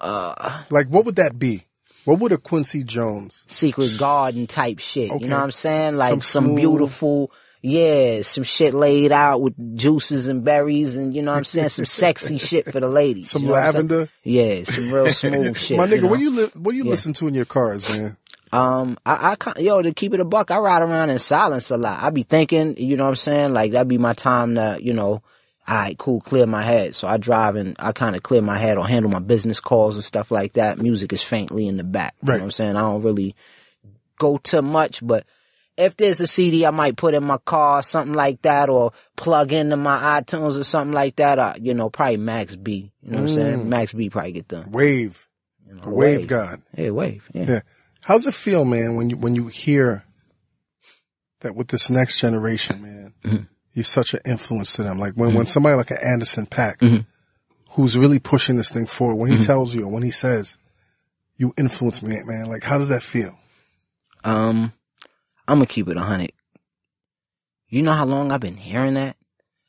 Like, what would that be? What would a Quincy Jones? Secret Garden type shit. Okay. You know what I'm saying? Like some smooth- beautiful, some shit laid out with juices and berries and, you know what I'm saying? Some sexy shit for the ladies. Some you know what I'm saying? lavender? Yeah, some real smooth shit. My nigga, you know? what do you listen to in your cars, man? To keep it a buck, I ride around in silence a lot. I be thinking, you know what I'm saying? Like, that'd be my time to, you know, alright, cool, clear my head. So I drive and I kind of clear my head or handle my business calls and stuff like that. Music is faintly in the back. You know what I'm saying? I don't really go too much, but if there's a CD I might put in my car, something like that, or plug into my iTunes or something like that, you know, probably Max B. You know what I'm saying? Max B probably get done. Wave. You know, A wave god. Yeah, Wave. Yeah. How's it feel, man, when you hear that with this next generation, man, you're such an influence to them? Like when somebody like an Anderson .Paak, who's really pushing this thing forward, when he tells you or when he says, you influence me, man, like how does that feel? I'm gonna keep it 100. You know how long I've been hearing that?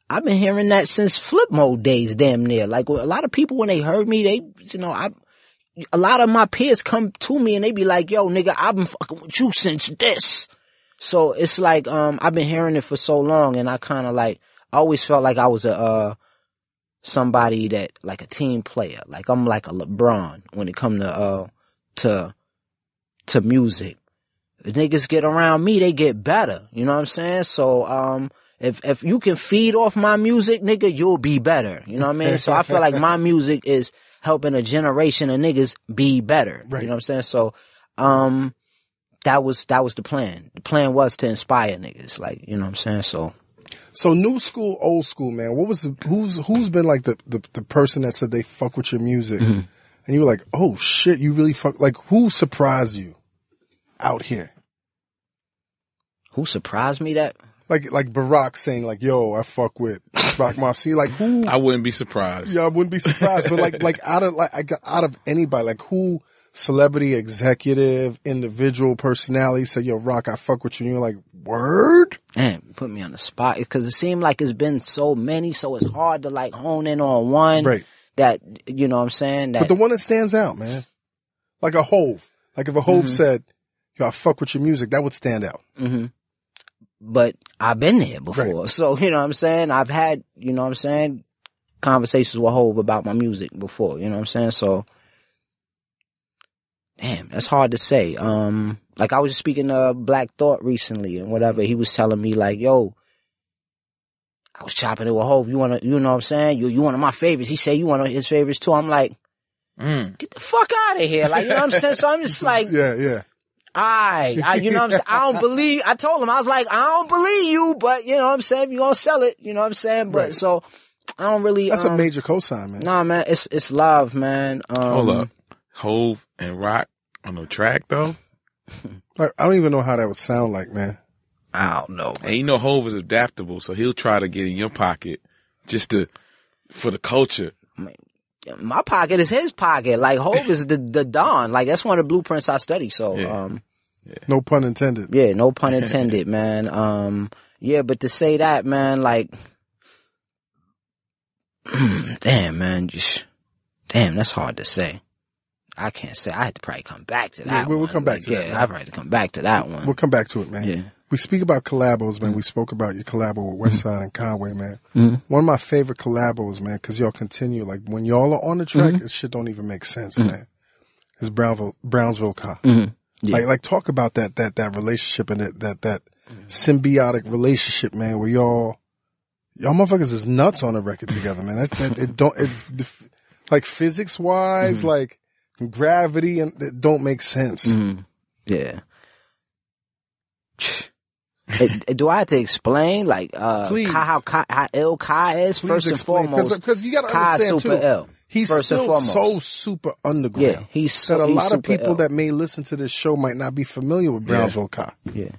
I've been hearing that since flip mode days, damn near. Like a lot of people, when they heard me, they, you know, a lot of my peers come to me and they be like, yo, nigga, I've been fucking with you since this. So it's like, I've been hearing it for so long and I kind of like, I always felt like I was somebody that, like a team player. Like I'm like a LeBron when it come to music. If niggas get around me, they get better. You know what I'm saying? So, if you can feed off my music, nigga, you'll be better. You know what I mean? So I feel like my music is helping a generation of niggas be better. Right. You know what I'm saying? So, that was the plan. The plan was to inspire niggas. Like, you know what I'm saying? So new school, old school, man. What was who's been like the person that said they fuck with your music, and you were like, oh shit, you really fuck. Like who surprised you out here? Who surprised me that? Like Barack saying like, yo, I fuck with Roc Marciano. Like who? I wouldn't be surprised. Yeah, I wouldn't be surprised. But like out of anybody, like who? Celebrity, executive, individual personality say, yo, Roc, I fuck with you. And you're like, word? Man, put me on the spot because it seemed like it's been so many, so it's hard to like hone in on one. Right. That, you know what I'm saying? That, But the one that stands out, man. Like a Hove. Like if a Hove said, yo, I fuck with your music, that would stand out. Mm-hmm. But I've been there before. Right. So, you know what I'm saying? I've had, you know what I'm saying, conversations with Hove about my music before. You know what I'm saying? So, damn, that's hard to say. Like I was just speaking to Black Thought recently and whatever. He was telling me like, yo, I was chopping it with Hove. You know what I'm saying? You one of my favorites. He said you one of his favorites too. I'm like, get the fuck out of here. Like, you know what I'm saying? So I'm just like, Yeah. you know what I'm saying? I told him, I was like, I don't believe you, but you know what I'm saying? You're gonna sell it, you know what I'm saying? But Right. so I don't really, That's a major cosign, man. nah, man, it's love, man. Hold up. Hove and Roc on the track though? Like, I don't even know how that would sound like, man. I don't know. And you know Hove is adaptable, so he'll try to get in your pocket for the culture. My pocket is his pocket. Like Hove is the Don. Like that's one of the blueprints I study. So, No pun intended. yeah, no pun intended, man. Yeah, but to say that, man, like, damn, man, that's hard to say. I can't say. I had to probably come back to that. We'll one. come back to that, Yeah, man. I probably had to come back to that one. We'll come back to it, man. Yeah. We speak about collabos, man. We spoke about your collabo with Westside and Conway, man. One of my favorite collabos, man, because y'all continue. Like, when y'all are on the track, this shit don't even make sense, man. It's Brownsville Ka. Yeah. Like talk about that relationship and that symbiotic relationship, man, where y'all motherfuckers is nuts on a record together, man. Like physics wise, like gravity, and it don't make sense. Yeah. Do I have to explain, like, Please. how ill Kai is? Please first and explain, foremost, because you got to Kai's understand super too. ill. He's first and still foremost. so super underground. Yeah, he's that a he's lot of super people ill. that may listen to this show might not be familiar with Brownsville Ka. Yeah.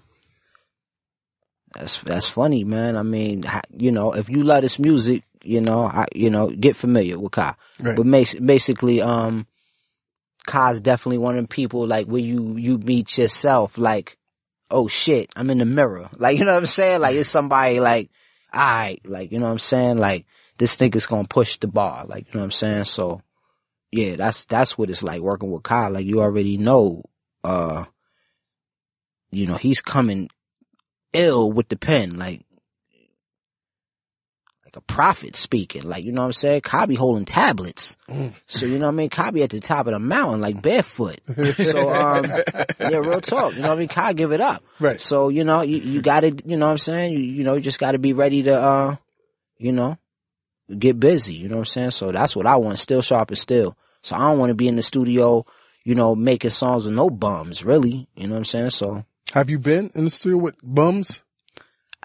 That's funny, man. I mean, you know, if you love this music, you know, get familiar with Kai. Right. But basically, Kai's definitely one of them people, like, where you meet yourself, like, oh shit, I'm in the mirror. Like, you know what I'm saying? Like, it's somebody like, alright, like, you know what I'm saying? Like, this nigga's gonna push the bar. Like, you know what I'm saying? So, yeah, that's what it's like working with Kai. Like, you already know, you know, he's coming ill with the pen, like a prophet speaking. Like, you know what I'm saying? Kai be holding tablets. So, you know what I mean? Kai be at the top of the mountain, like barefoot. So, yeah, real talk. You know what I mean? Kai give it up. Right. So, you know, you gotta, you know what I'm saying? You know, you just gotta be ready to, you know, get busy. You know what I'm saying? So that's what I want. Still sharp and still. So I don't want to be in the studio, you know, making songs with no bums, really. You know what I'm saying? So. Have you been in the studio with bums?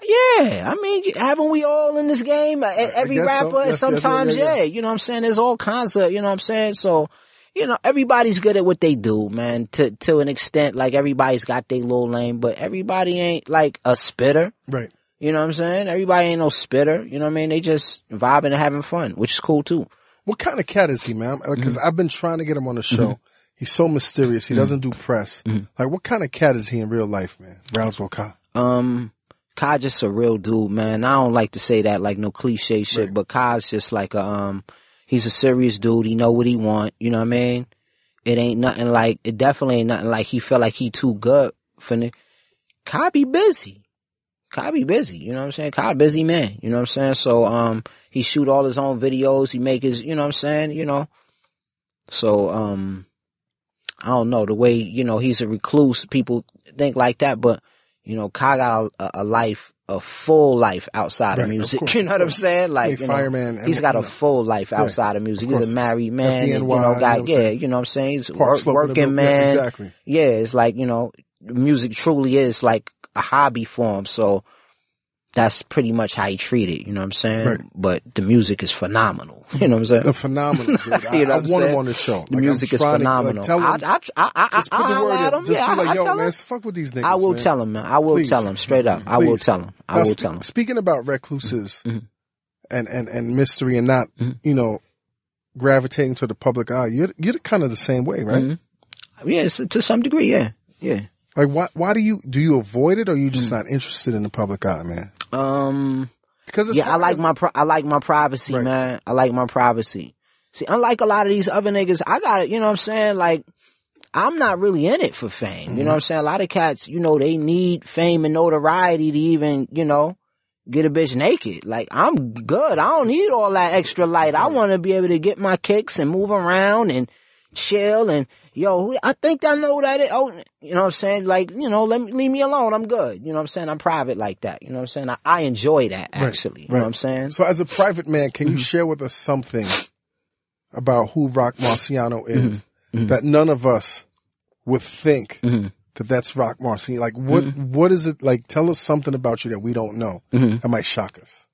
Yeah, I mean, haven't we all in this game? Every guess so. rapper, Yes, sometimes, yeah. you know what I'm saying? There's all kinds of, you know what I'm saying? So, you know, everybody's good at what they do, man, to an extent. Like, everybody's got their little lane, but everybody ain't like a spitter. Right. You know what I'm saying? Everybody ain't no spitter. You know what I mean? They just vibing and having fun, which is cool too. What kind of cat is he, man? Because I've been trying to get him on the show. He's so mysterious. He doesn't do press. Like, what kind of cat is he in real life, man? Brownsville Ka. Kai just a real dude, man. I don't like to say that like no cliche shit, Right. but Kai's just like he's a serious dude. He know what he want. You know what I mean? It definitely ain't nothing like he felt like he too good for Kai be busy. You know what I'm saying? Kai busy man. You know what I'm saying? So, he shoot all his own videos. He make his, you know what I'm saying? You know? So, I don't know, the way, you know, he's a recluse, people think like that, but, you know, Kai got a full life outside Right, of of music. course, You know what I'm saying? Like, Hey, you know, fireman, he's got a you know. full life outside of music. of course. He's a married man, FDNY, and, you know, you know guy, what I'm saying? you know what I'm saying? He's Park Slope in the working book. man. Yeah, exactly. Yeah, it's like, you know, music truly is like a hobby for him. So that's pretty much how he treat it. You know what I'm saying? Right. But the music is phenomenal. You know what I'm saying? A phenomenal dude. You know I what I'm want him saying? on the show. The music is phenomenal. Tell him, just put the word in. Just be like, yo, tell man, him. fuck with these niggas, I will man. tell him, man. I will Please. tell him straight up. I will Please. tell him. I Now, will tell him. Speaking about recluses and mystery and not, you know, gravitating to the public eye, you're kind of the same way, right? Yeah, to some degree, yeah. Yeah. Like, why do you avoid it, or are you just not interested in the public eye, man? Because it's I like my privacy, Right. man. I like my privacy. See, unlike a lot of these other niggas, I got it. You know what I'm saying? Like, I'm not really in it for fame. You know what I'm saying? A lot of cats, you know, they need fame and notoriety to even, you know, get a bitch naked. Like, I'm good. I don't need all that extra light. I want to be able to get my kicks and move around and chill and, yo, I think I know that you know what I'm saying? Like, you know, leave me alone. I'm good. You know what I'm saying? I'm private like that. You know what I'm saying? I enjoy that, actually. You know what I'm saying? So as a private man, can you share with us something about who Roc Marciano is that none of us would think that that's Roc Marciano? Like, what is it? Like, tell us something about you that we don't know that might shock us.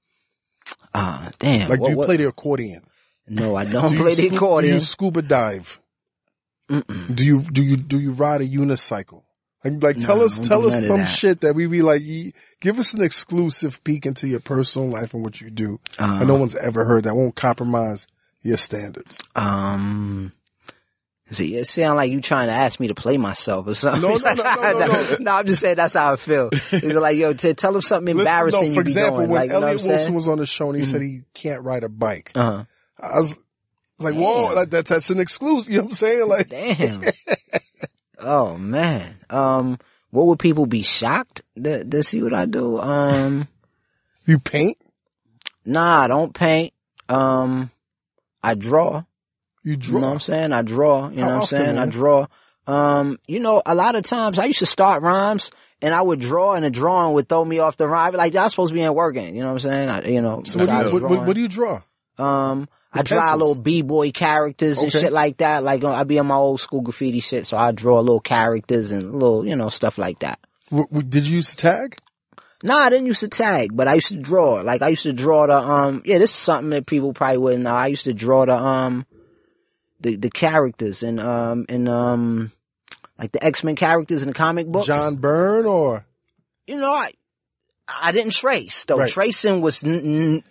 Damn. Like, do you play the accordion? No, I don't play the accordion. Do you scuba dive? Do you ride a unicycle? Like tell us some shit that we be like, give us an exclusive peek into your personal life and what you do. And no one's ever heard that won't compromise your standards. See, it sounds like you trying to ask me to play myself or something. No. No, I'm just saying that's how I feel. It's like, yo, tell them something embarrassing. For example, doing. when Like, Elliot Wilson was on the show and he said he can't ride a bike, I was like, whoa, like that's an exclusive. You know what I'm saying? Like, damn. Oh man. What would people be shocked to see what I do? You paint? Nah, I don't paint. I draw. You draw? You know what I'm saying? I draw. You know what I'm often, saying? man? I draw. You know, a lot of times I used to start rhymes and I would draw and the drawing would throw me off the rhyme. Like, y'all supposed to be in working. You know what I'm saying? So what do you draw? I draw little b-boy characters and shit like that. Like, I be on my old school graffiti shit, so I draw little characters and little, you know, stuff like that. Did you use the tag? Nah, I didn't used to tag, but I used to draw. Like, I used to draw this is something that people probably wouldn't know. I used to draw the characters and like the X-Men characters in the comic books. John Byrne or? You know, I didn't trace, though. Right. Tracing was no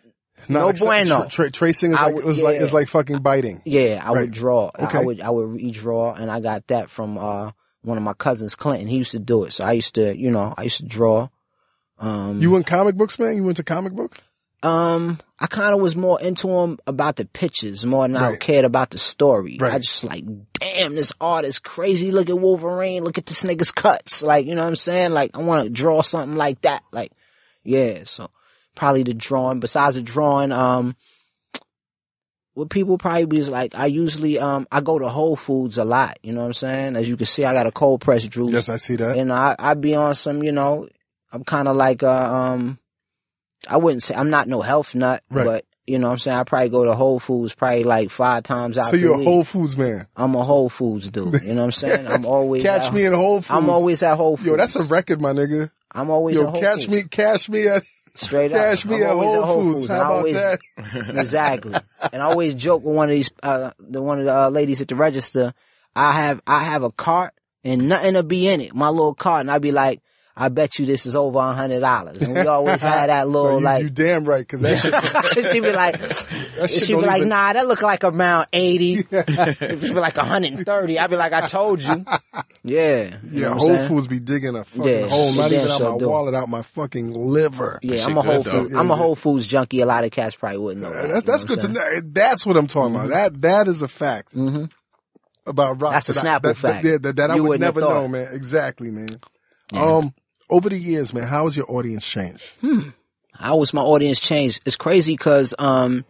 Like, bueno. Tracing is like fucking biting. Yeah, I Right. would draw. Okay. I would redraw, and I got that from one of my cousins, Clinton. He used to do it, so I used to draw. You went comic books, man? You went to comic books? I kind of was more into them about the pictures more than I Right. cared about the story. Right. I just like, damn, this art is crazy. Look at Wolverine. Look at this nigga's cuts. Like, you know what I'm saying? Like, I want to draw something like that. Like, yeah, so probably the drawing. Besides the drawing, what people probably be is like, I usually, I go to Whole Foods a lot. You know what I'm saying? As you can see, I got a cold press juice. Yes, I see that. And I be on some, you know, I'm kind of like, I wouldn't say I'm not no health nut, Right. but you know what I'm saying? I probably go to Whole Foods probably like 5 times out So the you're a week. Whole Foods man. I'm a Whole Foods dude. You know what I'm saying? I'm always Catch me in Whole Foods. I'm always at Whole Foods. Yo, that's a record, my nigga. I'm always at Whole Foods. Cash me at Straight up. Cash me I'm at always Whole Foods. And I How about always- that? Exactly. And I always joke with one of these, one of the ladies at the register. I have a cart and nothing to be in it. My little cart, and I'd be like, I bet you this is over $100. And we always had that little You damn right, because that shit, she'd be like, don't nah, that look like around 80. It'd be like 130. I'd be like, I told you. Yeah. You know what I'm Whole saying? Foods be digging a fucking Yeah, hole, not they even damn out sure my do. wallet, out my fucking liver. Yeah, shit I'm a good, Whole though. Foods. I'm a Whole Foods junkie. A lot of cats probably wouldn't know. That's good to know. That's what I'm talking about. That is a fact about rock. That's a Snapple fact. That I You would wouldn't have never thought. know, man. Exactly, man. Over the years, man, how has your audience changed? How was my audience changed? It's crazy because it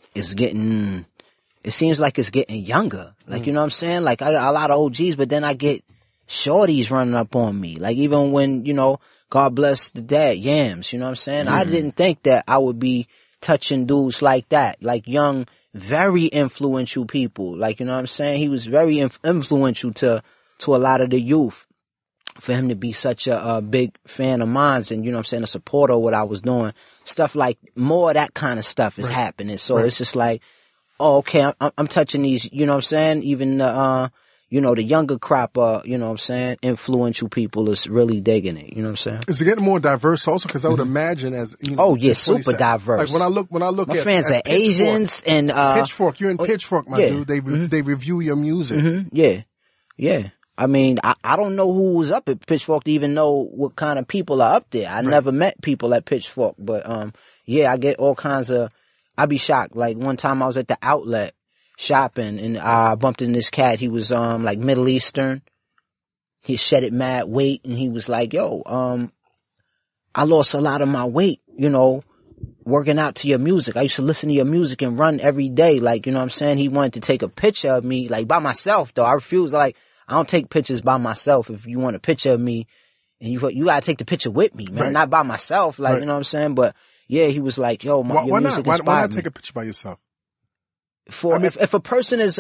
seems like it's getting younger. Like, you know what I'm saying? Like, I got a lot of OGs, but then I get shorties running up on me. Like, even when, you know, God bless the dad, Yams, you know what I'm saying? I didn't think that I would be touching dudes like that. Like, young, very influential people. Like, you know what I'm saying? He was very influential to a lot of the youth. For him to be such a big fan of mine and, you know what I'm saying, a supporter of what I was doing. Stuff like, more of that kind of stuff is happening. So it's just like, oh, okay, I'm touching these, you know what I'm saying? Even, you know, the younger crop, you know what I'm saying, influential people is really digging it, you know what I'm saying? Is it getting more diverse also? Because I would imagine as, you know. Oh, yeah, that's what he super said. diverse. Like when I look My at fans at are Asians and, Pitchfork, you're in Pitchfork, my yeah. dude. They review your music. yeah. I mean, I don't know who was up at Pitchfork to even know what kind of people are up there. I never met people at Pitchfork, but yeah, I get all kinds of. I'd be shocked. Like one time I was at the outlet shopping and I bumped into this cat. He was like Middle Eastern. He shedded mad weight and he was like, "Yo, I lost a lot of my weight, you know, working out to your music. I used to listen to your music and run every day." Like, you know what I'm saying? He wanted to take a picture of me, like by myself though. I refuse. Like, I don't take pictures by myself. If you want a picture of me and you gotta take the picture with me, man, not by myself. Like, you know what I'm saying? But yeah, he was like, "Yo, your music inspired me." Why not take a picture by yourself? If a person is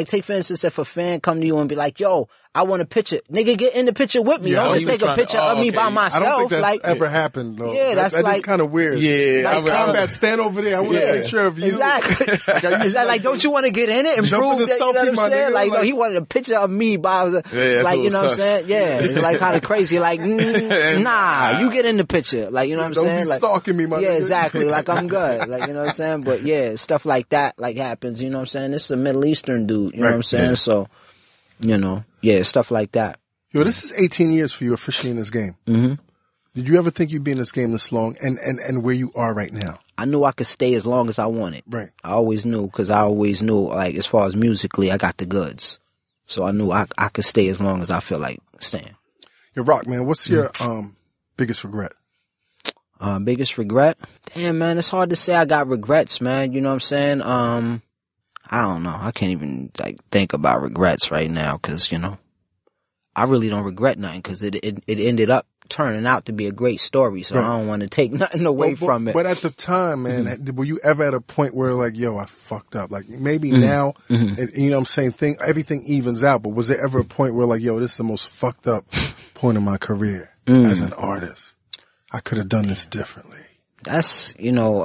take for instance, if a fan come to you and be like, "Yo, I want a picture," nigga, get in the picture with me. Don't just take a picture of me by myself. I don't think that's like ever happened though. Yeah, that's that like is kind of weird. Yeah, like Combat, stand over there. I want a picture of you. Exactly. Is that like, don't you want to get in it and jump prove in the that? You know selfie, what I'm my saying? nigga, Like, no, like- he wanted a picture of me by. that's Like, a you know what I'm sus. saying? Yeah, it's like kind of crazy. Like, nah, you get in the picture. Like, you know what I'm Don't saying? be Like, stalking me, my yeah, nigga. exactly. Like, I'm good. Like, you know what I'm saying? But yeah, stuff like that like happens. You know what I'm saying? This is a Middle Eastern dude. You know what I'm saying? yeah. So, you know, yeah, stuff like that. Yo, this is 18 years for you officially in this game. Mm-hmm. Did you ever think you'd be in this game this long and where you are right now? I knew I could stay as long as I wanted. Right. I always knew, because I always knew, like, as far as musically, I got the goods. So I knew I could stay as long as I feel like staying. Yo, Roc, man, what's your biggest regret? Biggest regret? Damn, man, it's hard to say I got regrets, man. You know what I'm saying? I don't know. I can't even, like, think about regrets right now, because, you know, I really don't regret nothing, because it ended up turning out to be a great story, so I don't want to take nothing away from it. But at the time, man, were you ever at a point where like, yo, I fucked up? Like maybe now, and, you know what I'm saying, everything evens out, but was there ever a point where like, yo, this is the most fucked up point of my career as an artist? I could have done this differently. That's, you know,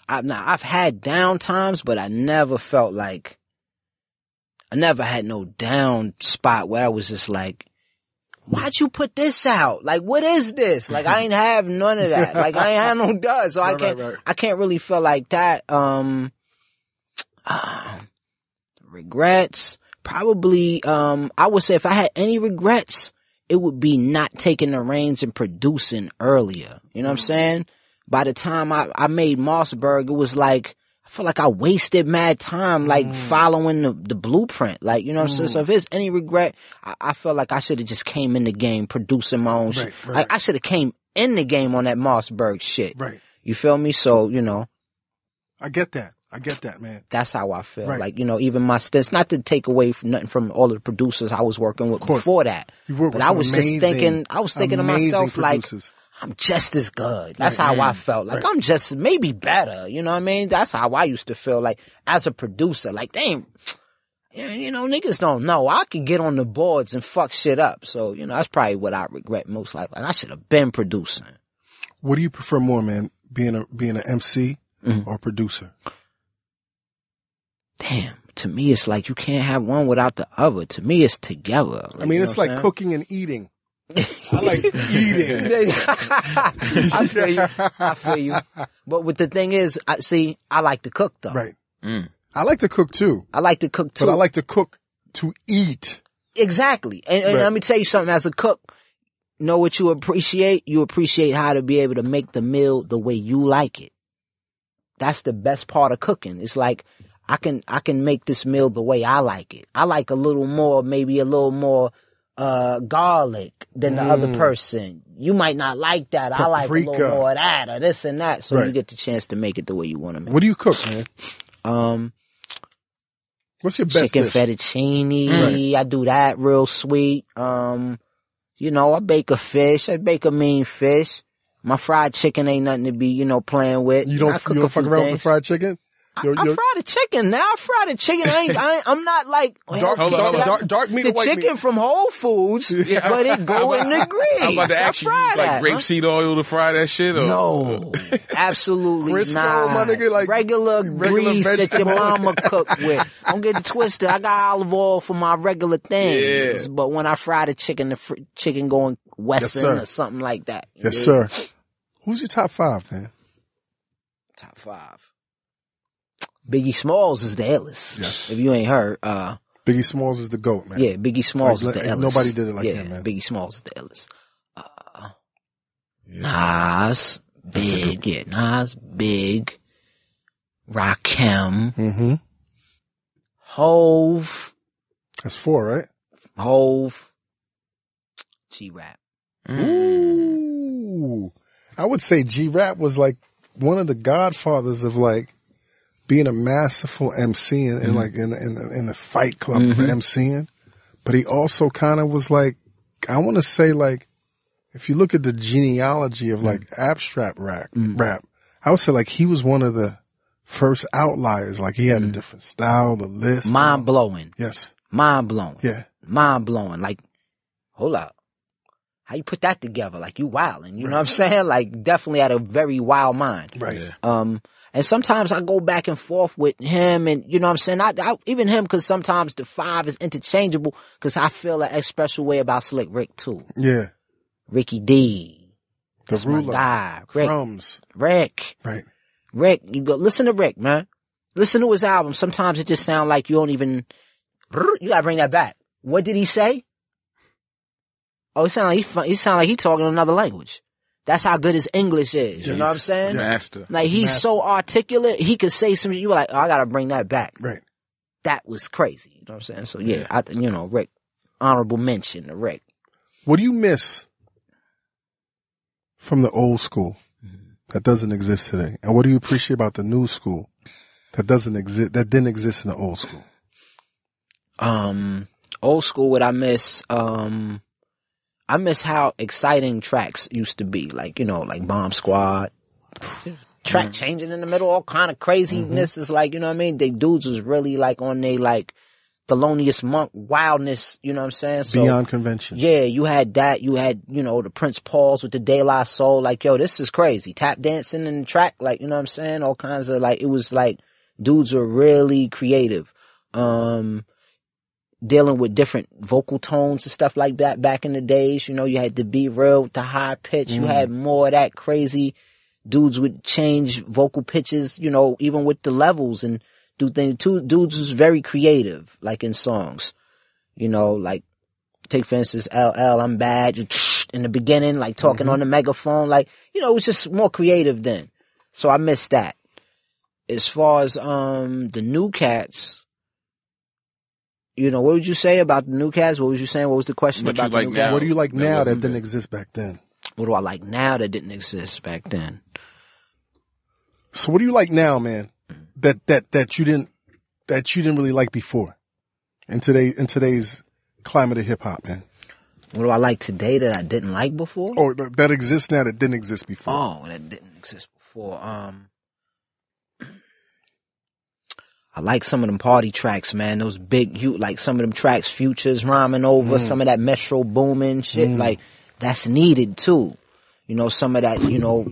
I've had down times, but I never felt like, I never had no down spot where I was just like, why'd you put this out? Like, what is this? Like, I ain't have none of that. Like, I ain't have no dust. So I can't really feel like that. Regrets. Probably, I would say if I had any regrets, it would be not taking the reins and producing earlier. You know what I'm saying? By the time I made Mossberg, it was like, I feel like I wasted mad time, like, following the blueprint. Like, you know what I'm saying? So if there's any regret, I feel like I should have just came in the game producing my own shit. Right. Like, I should have came in the game on that Mossberg shit. Right. You feel me? So, you know, I get that, man. that's how I feel. Right. Like, you know, even my stints, not to take away from nothing from all of the producers I was working with before that. You've worked But with I some was amazing, just thinking, I was thinking to amazing myself, producers. like, I'm just as good. That's how I felt. Like, I'm just maybe better. You know what I mean? That's how I used to feel, like, as a producer. Like, damn, you know, niggas don't know. I could get on the boards and fuck shit up. So, you know, that's probably what I regret most. Like I should have been producing. What do you prefer more, man? Being an MC or a producer? Damn. To me, it's like you can't have one without the other. To me, it's together. Like, I mean, you know it's what like I'm saying? cooking and eating. I like eating. I feel you. But what the thing is, I like to cook though. Right. I like to cook too. I like to cook too. But I like to cook to eat. Exactly. And let me tell you something, as a cook, know what you appreciate? You appreciate how to be able to make the meal the way you like it. That's the best part of cooking. It's like, I can make this meal the way I like it. I like maybe a little more garlic than the other person. You might not like that. I like a little more of that or this and that. So you get the chance to make it the way you want to make it. What do you cook, man? What's your best chicken dish? fettuccine. I do that real sweet. You know, I bake a fish. I bake a mean fish. My fried chicken ain't nothing to be, you know, playing with. You don't fuck around with the fried chicken? I fry the chicken now. I fry the chicken. I'm not like dark meat the or white chicken meat? from Whole Foods, but it go in the grease. I'm about to ask you, fry like that, rapeseed oil to fry that shit? Or? No, absolutely Crisco, not. my nigga, like regular grease that your vegetable. mama cooked with. Don't get it twisted. I got olive oil for my regular things, Yeah. but when I fry the chicken going Western sir. or something like that. Yes, sir. Who's your top 5, man? Top 5. Biggie Smalls is the illest. Yes. If you ain't heard, Biggie Smalls is the GOAT, man. Yeah, Biggie Smalls Like, is the illest. nobody did it like yeah, him, man. Biggie Smalls is the illest. Nas, Big, yeah, Nas, Big, Rakim, Mm-hmm. Hove, That's 4, right? Hove, G-Rap. Ooh. I would say G-Rap was like one of the godfathers of like being a masterful MC and like in a fight club of MCing. But he also kind of was like, I want to say like, if you look at the genealogy of like abstract rap, I would say like he was one of the first outliers. Like he had a different style, the list. Mind blowing. Yes. Mind blowing. Yeah. Mind blowing. Like, hold up. How you put that together? Like you wildin', you know what I'm saying? Like definitely had a very wild mind. Right. Yeah. And sometimes I go back and forth with him and, you know what I'm saying? I even him, cause sometimes the 5 is interchangeable, cause I feel a special way about Slick Rick too. Yeah. Ricky D. The That's my ruler. guy. Rick. Crumbs. Rick. Right. Rick. You go, listen to Rick, man. Listen to his album. Sometimes it just sounds like you don't even, you gotta bring that back. What did he say? Oh, it sound like he talking another language. That's how good his English is. You know what I'm saying? Master. Like he's so articulate, he could say something. You were like, oh, I gotta bring that back. Right. That was crazy. You know what I'm saying? So yeah, Rick, honorable mention to Rick. What do you miss from the old school that doesn't exist today? And what do you appreciate about the new school that doesn't exist, that didn't exist in the old school? Old school, what I miss, I miss how exciting tracks used to be. Like, you know, like Bomb Squad. Track changing in the middle, all kind of craziness is like, you know what I mean? They dudes was really like on they like Thelonious Monk wildness, you know what I'm saying? So, Beyond convention. yeah, you had that. You had, you know, the Prince Pauls with the De La Soul. Like, yo, this is crazy. Tap dancing in the track, like, you know what I'm saying? All kinds of like, it was like, dudes were really creative. Dealing with different vocal tones and stuff like that back in the days. You know, you had to be real with the high pitch. You had more of that crazy. Dudes would change vocal pitches, you know, even with the levels and do things. Dudes was very creative, like in songs. You know, like, take for instance, LL, I'm bad. In the beginning, like talking on the megaphone, like, you know, it was just more creative then. So I miss that. As far as, the new cats, you know, what would you say about the new cats? What was you saying? What was the question What about you the like new now? cats? What do you like That now that wasn't didn't there. exist back then? What do I like now that didn't exist back then? So what do you like now, man? That you didn't really like before in today's climate of hip hop, man? What do I like today that I didn't like before? Or that exists now that didn't exist before? Oh, that didn't exist before. I like some of them party tracks, man. Those big, like some of them tracks, Futures rhyming over, some of that Metro booming shit. Like, that's needed too. You know, some of that, you know,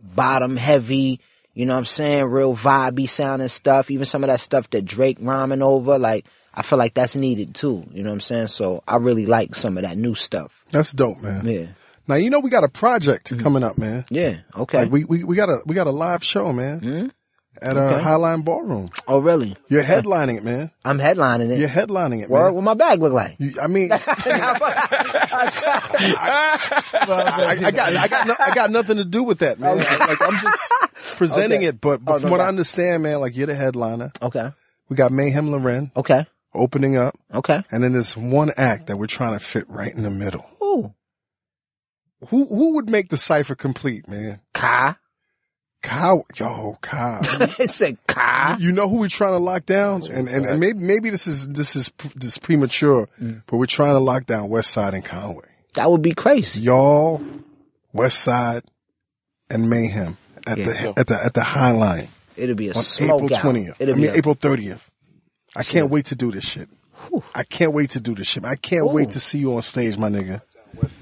bottom heavy, you know what I'm saying? Real vibey sounding stuff. Even some of that stuff that Drake rhyming over. Like, I feel like that's needed too. You know what I'm saying? So I really like some of that new stuff. That's dope, man. Yeah. Now, you know, we got a project coming up, man. Yeah. Okay. Like we got a live show, man. At Highline Ballroom. Oh, really? You're headlining it, man. I'm headlining it. You're headlining it, Word, man. what my bag look like? I mean, I got nothing to do with that, man. Like I'm just presenting it, but Oh, from no what I doubt. understand, man, like you're the headliner. Okay. We got Mayhem Loren Okay. opening up, Okay. and then there's one act that we're trying to fit right in the middle. Ooh. Who would make the cipher complete, man? Kai. Kyle. It said Kai. You know who we're trying to lock down, and maybe this is premature, but we're trying to lock down West Side and Conway. That would be crazy. Y'all, West Side, and Mayhem at the High Line It'll be a on smoke April out. 20th. It'll be April 30th. I can't wait to do this shit. I can't wait to do this shit. I can't wait to see you on stage, my nigga.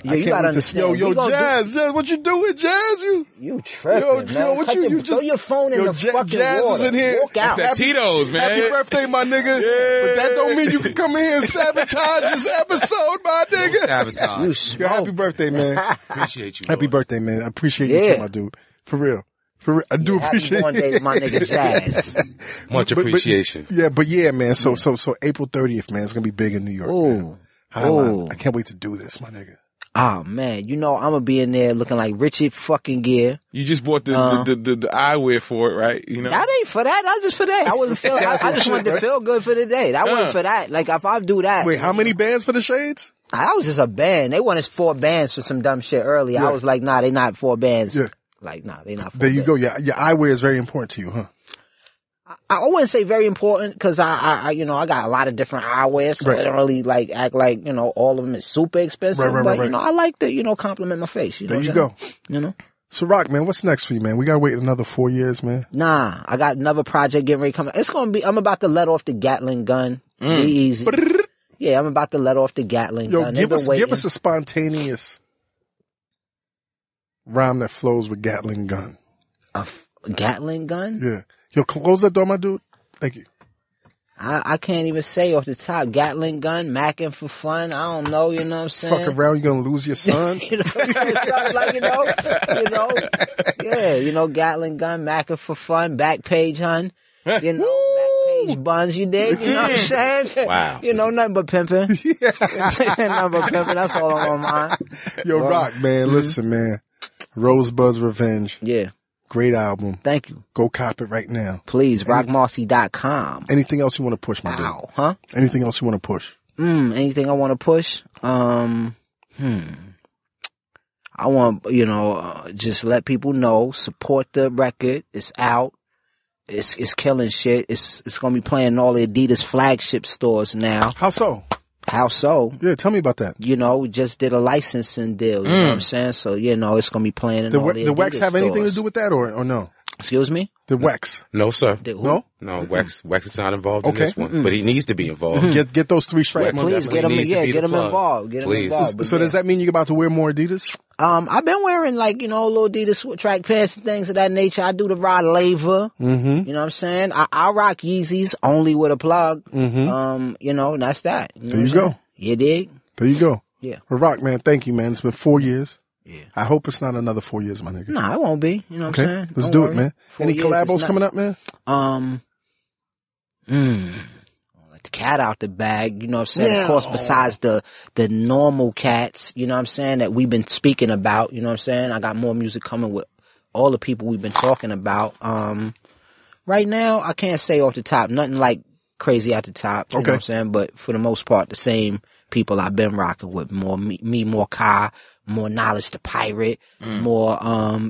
Yeah, I you can't gotta wait to see. understand. Yo, We gonna Jazz, what you doing, Jaz? You tripping, man. what Cut you the- just throw your phone in the fucking Jazz water. is in here. Walk out. That's that Tito's, man. Happy birthday, my nigga. But that don't mean you can come in here and sabotage this episode, my nigga. Sabotage. You Yo, happy smoke. birthday, man. Appreciate you. Happy Lord. birthday, man. I appreciate you Yeah. too, my dude. For real. For real, I do appreciate Happy born day to my nigga Jazz. Much appreciation. But yeah, man. So April 30th, man, it's gonna be big in New York. Ooh. Man. Ooh. I can't wait to do this, my nigga. Oh man, you know I'm gonna be in there looking like Richard fucking Gere. You just bought the eyewear for it, right? You know. That ain't for that. That's just for that. I wasn't feel. I just wanted to feel good for the day. That wasn't for that. Like if I do that. Wait, how many bands for the shades? I was just a band. They wanted 4 bands for some dumb shit earlier. Yeah. I was like, nah, they not 4 bands. Yeah. Like, nah, they not 4 There you bands. go. Yeah, your eyewear is very important to you, huh? I wouldn't say very important because I you know, I got a lot of different eyewear, so Right. I don't really like act like, you know, all of them is super expensive. Right. You know, I like to, you know, compliment my face. You know There you what I'm go. saying? You know? So, Roc, man, what's next for you, man? We gotta wait another 4 years, man. Nah, I got another project getting ready to come out. It's gonna be, I'm about to let off the Gatling gun. Be easy. Yeah, I'm about to let off the Gatling Yo, gun. give They've been us waiting. a spontaneous rhyme that flows with Gatling gun. Gatling gun? Yeah. Yo, close that door, my dude. Thank you. I can't even say off the top. Gatling gun, macking for fun. I don't know, you know what I'm saying? Fuck around, you're gonna lose your son. You know what I'm saying? Something like, you know, yeah, you know, Gatling gun, macking for fun, back page, hun. You know, back page buns, you dig? You know what I'm saying? Wow. You know, nothing but pimping. Nothing but pimping, that's all on my mind. Yo, Roc, man, listen, man. Rosebud's Revenge. Yeah, Great album. thank you. Go cop it right now. Please, rockmarcy.com. Anything else you want to push, my dude? Ow, huh? Anything else you want to push? Anything I want to push? I want, you know, just let people know, support the record. It's out. It's killing shit. It's going to be playing in all the Adidas flagship stores now. How so? How so? Yeah, tell me about that. You know, we just did a licensing deal. You know what I'm saying? So, you know, it's going to be playing in all the The Wax Adidas have anything to stores. do with that or no? Excuse me? The Wax. No, sir. The who? No? No, Wax is not involved in Okay. this one, but he needs to be involved. Get those 3 stripes. Wax Please definitely get them, needs to be get the them plug. involved. Get them Please. involved. But So does that mean you're about to wear more Adidas? I've been wearing like, you know, little Adidas track pants and things of that nature. I do the Rod Laver. Mm-hmm. You know what I'm saying? I rock Yeezys only with a plug. Mm-hmm. You know, and that's that. You know There what you I'm go. saying? You dig? There you go. Yeah. Well, Roc, man, thank you, man. It's been 4 years. Yeah. I hope it's not another 4 years, my nigga. Nah, it won't be. You know what Okay, I'm saying? let's Don't do worry. it, man. 4 Any years is collabos not- coming up, man? Let the cat out the bag, you know what I'm saying? Yeah. Of course, besides the normal cats, you know what I'm saying, that we've been speaking about, you know what I'm saying? I got more music coming with all the people we've been talking about. Right now, I can't say off the top, nothing like crazy at the top, you know Okay. what I'm saying? But for the most part, the same people I've been rocking with, more me, more Kai, more Knowledge the Pirate, more,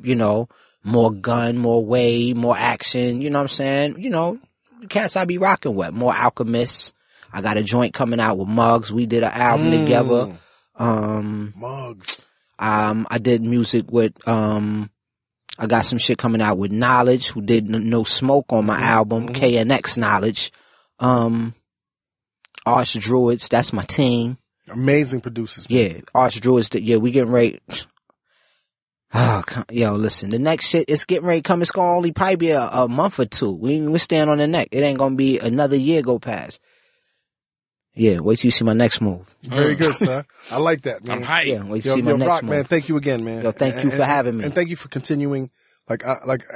you know, more Gun, more Wave, more Action, you know what I'm saying? You know, the cats I be rocking with, more Alchemists. I got a joint coming out with Muggs. We did an album together. Mugs. I did music with, I got some shit coming out with Knowledge, who did No Smoke on my album, KNX Knowledge. Arch Druids, that's my team. Amazing producers. Man. Yeah, Arch Druids, yeah, we getting ready. Yo, listen, the next shit, it's getting ready to come. It's going to only probably be a month or 2. We're staying on the neck. It ain't going to be another year go past. Yeah, wait till you see my next move. Very good, sir. I like that, man. I'm hyped. Yeah, wait till Yo, you see my yo, next Roc, move. man, thank you again, man. Yo, thank you for having me. And thank you for continuing. Like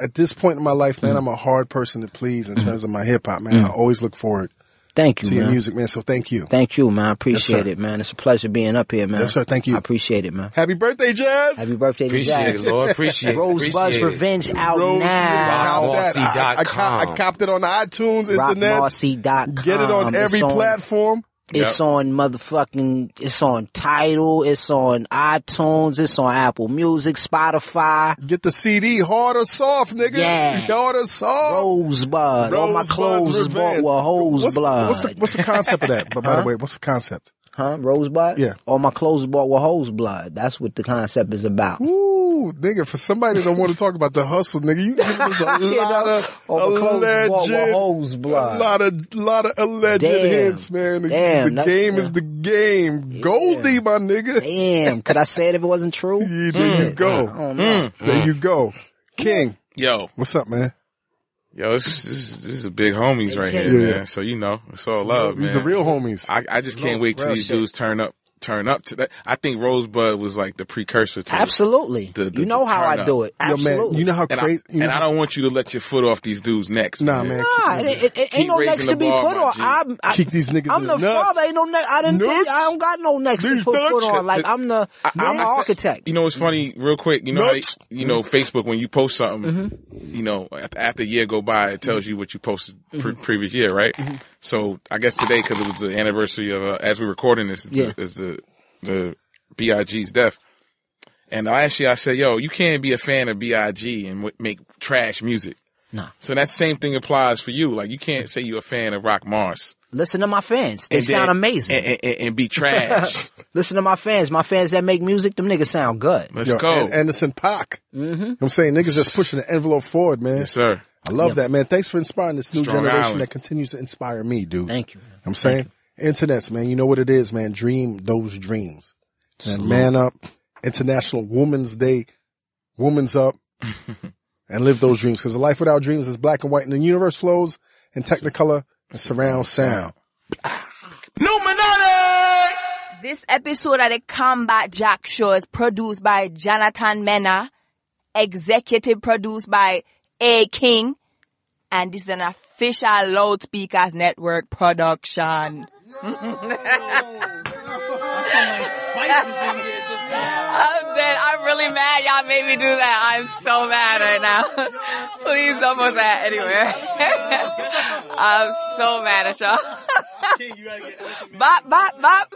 at this point in my life, man, I'm a hard person to please in terms of my hip hop, man. I always look forward Thank you, to your man. music, man. So thank you. Thank you, man. I appreciate sir. it, man. It's a pleasure being up here, man. Yes, sir. Thank you. I appreciate it, man. Happy birthday, Jazz. Happy birthday to Appreciate Jazz. it, Lord. Appreciate it. Rosebud's Appreciate it. Revenge out Rose- now. Cop that. RockMarcy.com. I copped it on iTunes, internet. RockMarcy.com. Get it on every platform. It's on motherfucking, it's on Tidal, it's on iTunes, it's on Apple Music, Spotify, Get the CD, hard or soft, nigga. Yeah. Hard or soft. Rosebud. All my Rosebud's clothes is bought Revenge. with hose blood. What's the concept of that? But by the way, what's the concept? Huh? Rosebud? Yeah. All my clothes is bought with hose blood. That's what the concept is about. Ooh, nigga, for somebody that don't want to talk about the hustle, nigga, you give us a lot of All my clothes is bought with alleged, hose blood. a lot of alleged Damn. hints, man. The Damn, that's- game is the game. Goldie, my nigga. Damn. Could I say it if it wasn't true? Yeah, there you I go. don't know. There you go. King, Yo, what's up, man? this is a big homies right here, Yeah. man. So you know, it's all love, man. These are real homies. I just can't wait till real these shit. dudes turn up turn up to that. I think Rosebud was like the precursor to Absolutely. You know how I do it. Yo, Absolutely. man, you know how crazy. I don't want you to let your foot off these dudes' necks. Nah, man. Nah, it ain't no necks to be put on. Kick these niggas I'm in the the nuts. father. Ain't no neck. I don't got no necks to put on. Like I'm the architect. You know what's funny? Real quick, you know how Facebook, when you post something, you know, after a year go by, it tells you what you posted previous year, right? So I guess today, because it was the anniversary of as we're recording this, is the B.I.G.'s death. And last year I said, yo, you can't be a fan of B.I.G. and make trash music. Nah. So that same thing applies for you. Like, you can't say you're a fan of Roc Mars. Listen to my fans. They sound amazing. And be trash. Listen to my fans. My fans that make music, them niggas sound good. Let's go. Anderson .Pac. I'm saying niggas just pushing the envelope forward, man. Yes, sir. I love that, man. Thanks for inspiring this new Strong generation Island. that continues to inspire me, dude. Thank you. I'm saying, internets, man. You know what it is, man. Dream those dreams. Man up. International Women's Day. Woman's up. And live those dreams. Because a life without dreams is black and white. And the universe flows in Technicolor and surround sound. Illuminati! This episode of the Combat Jack Show is produced by Jonathan Mena, executive produced by A. King, and this is an official Loudspeakers Network production. I'm dead. I'm really mad y'all made me do that. I'm so mad right now. Please don't put that anywhere. I'm so mad at y'all. Bop, bop, bop.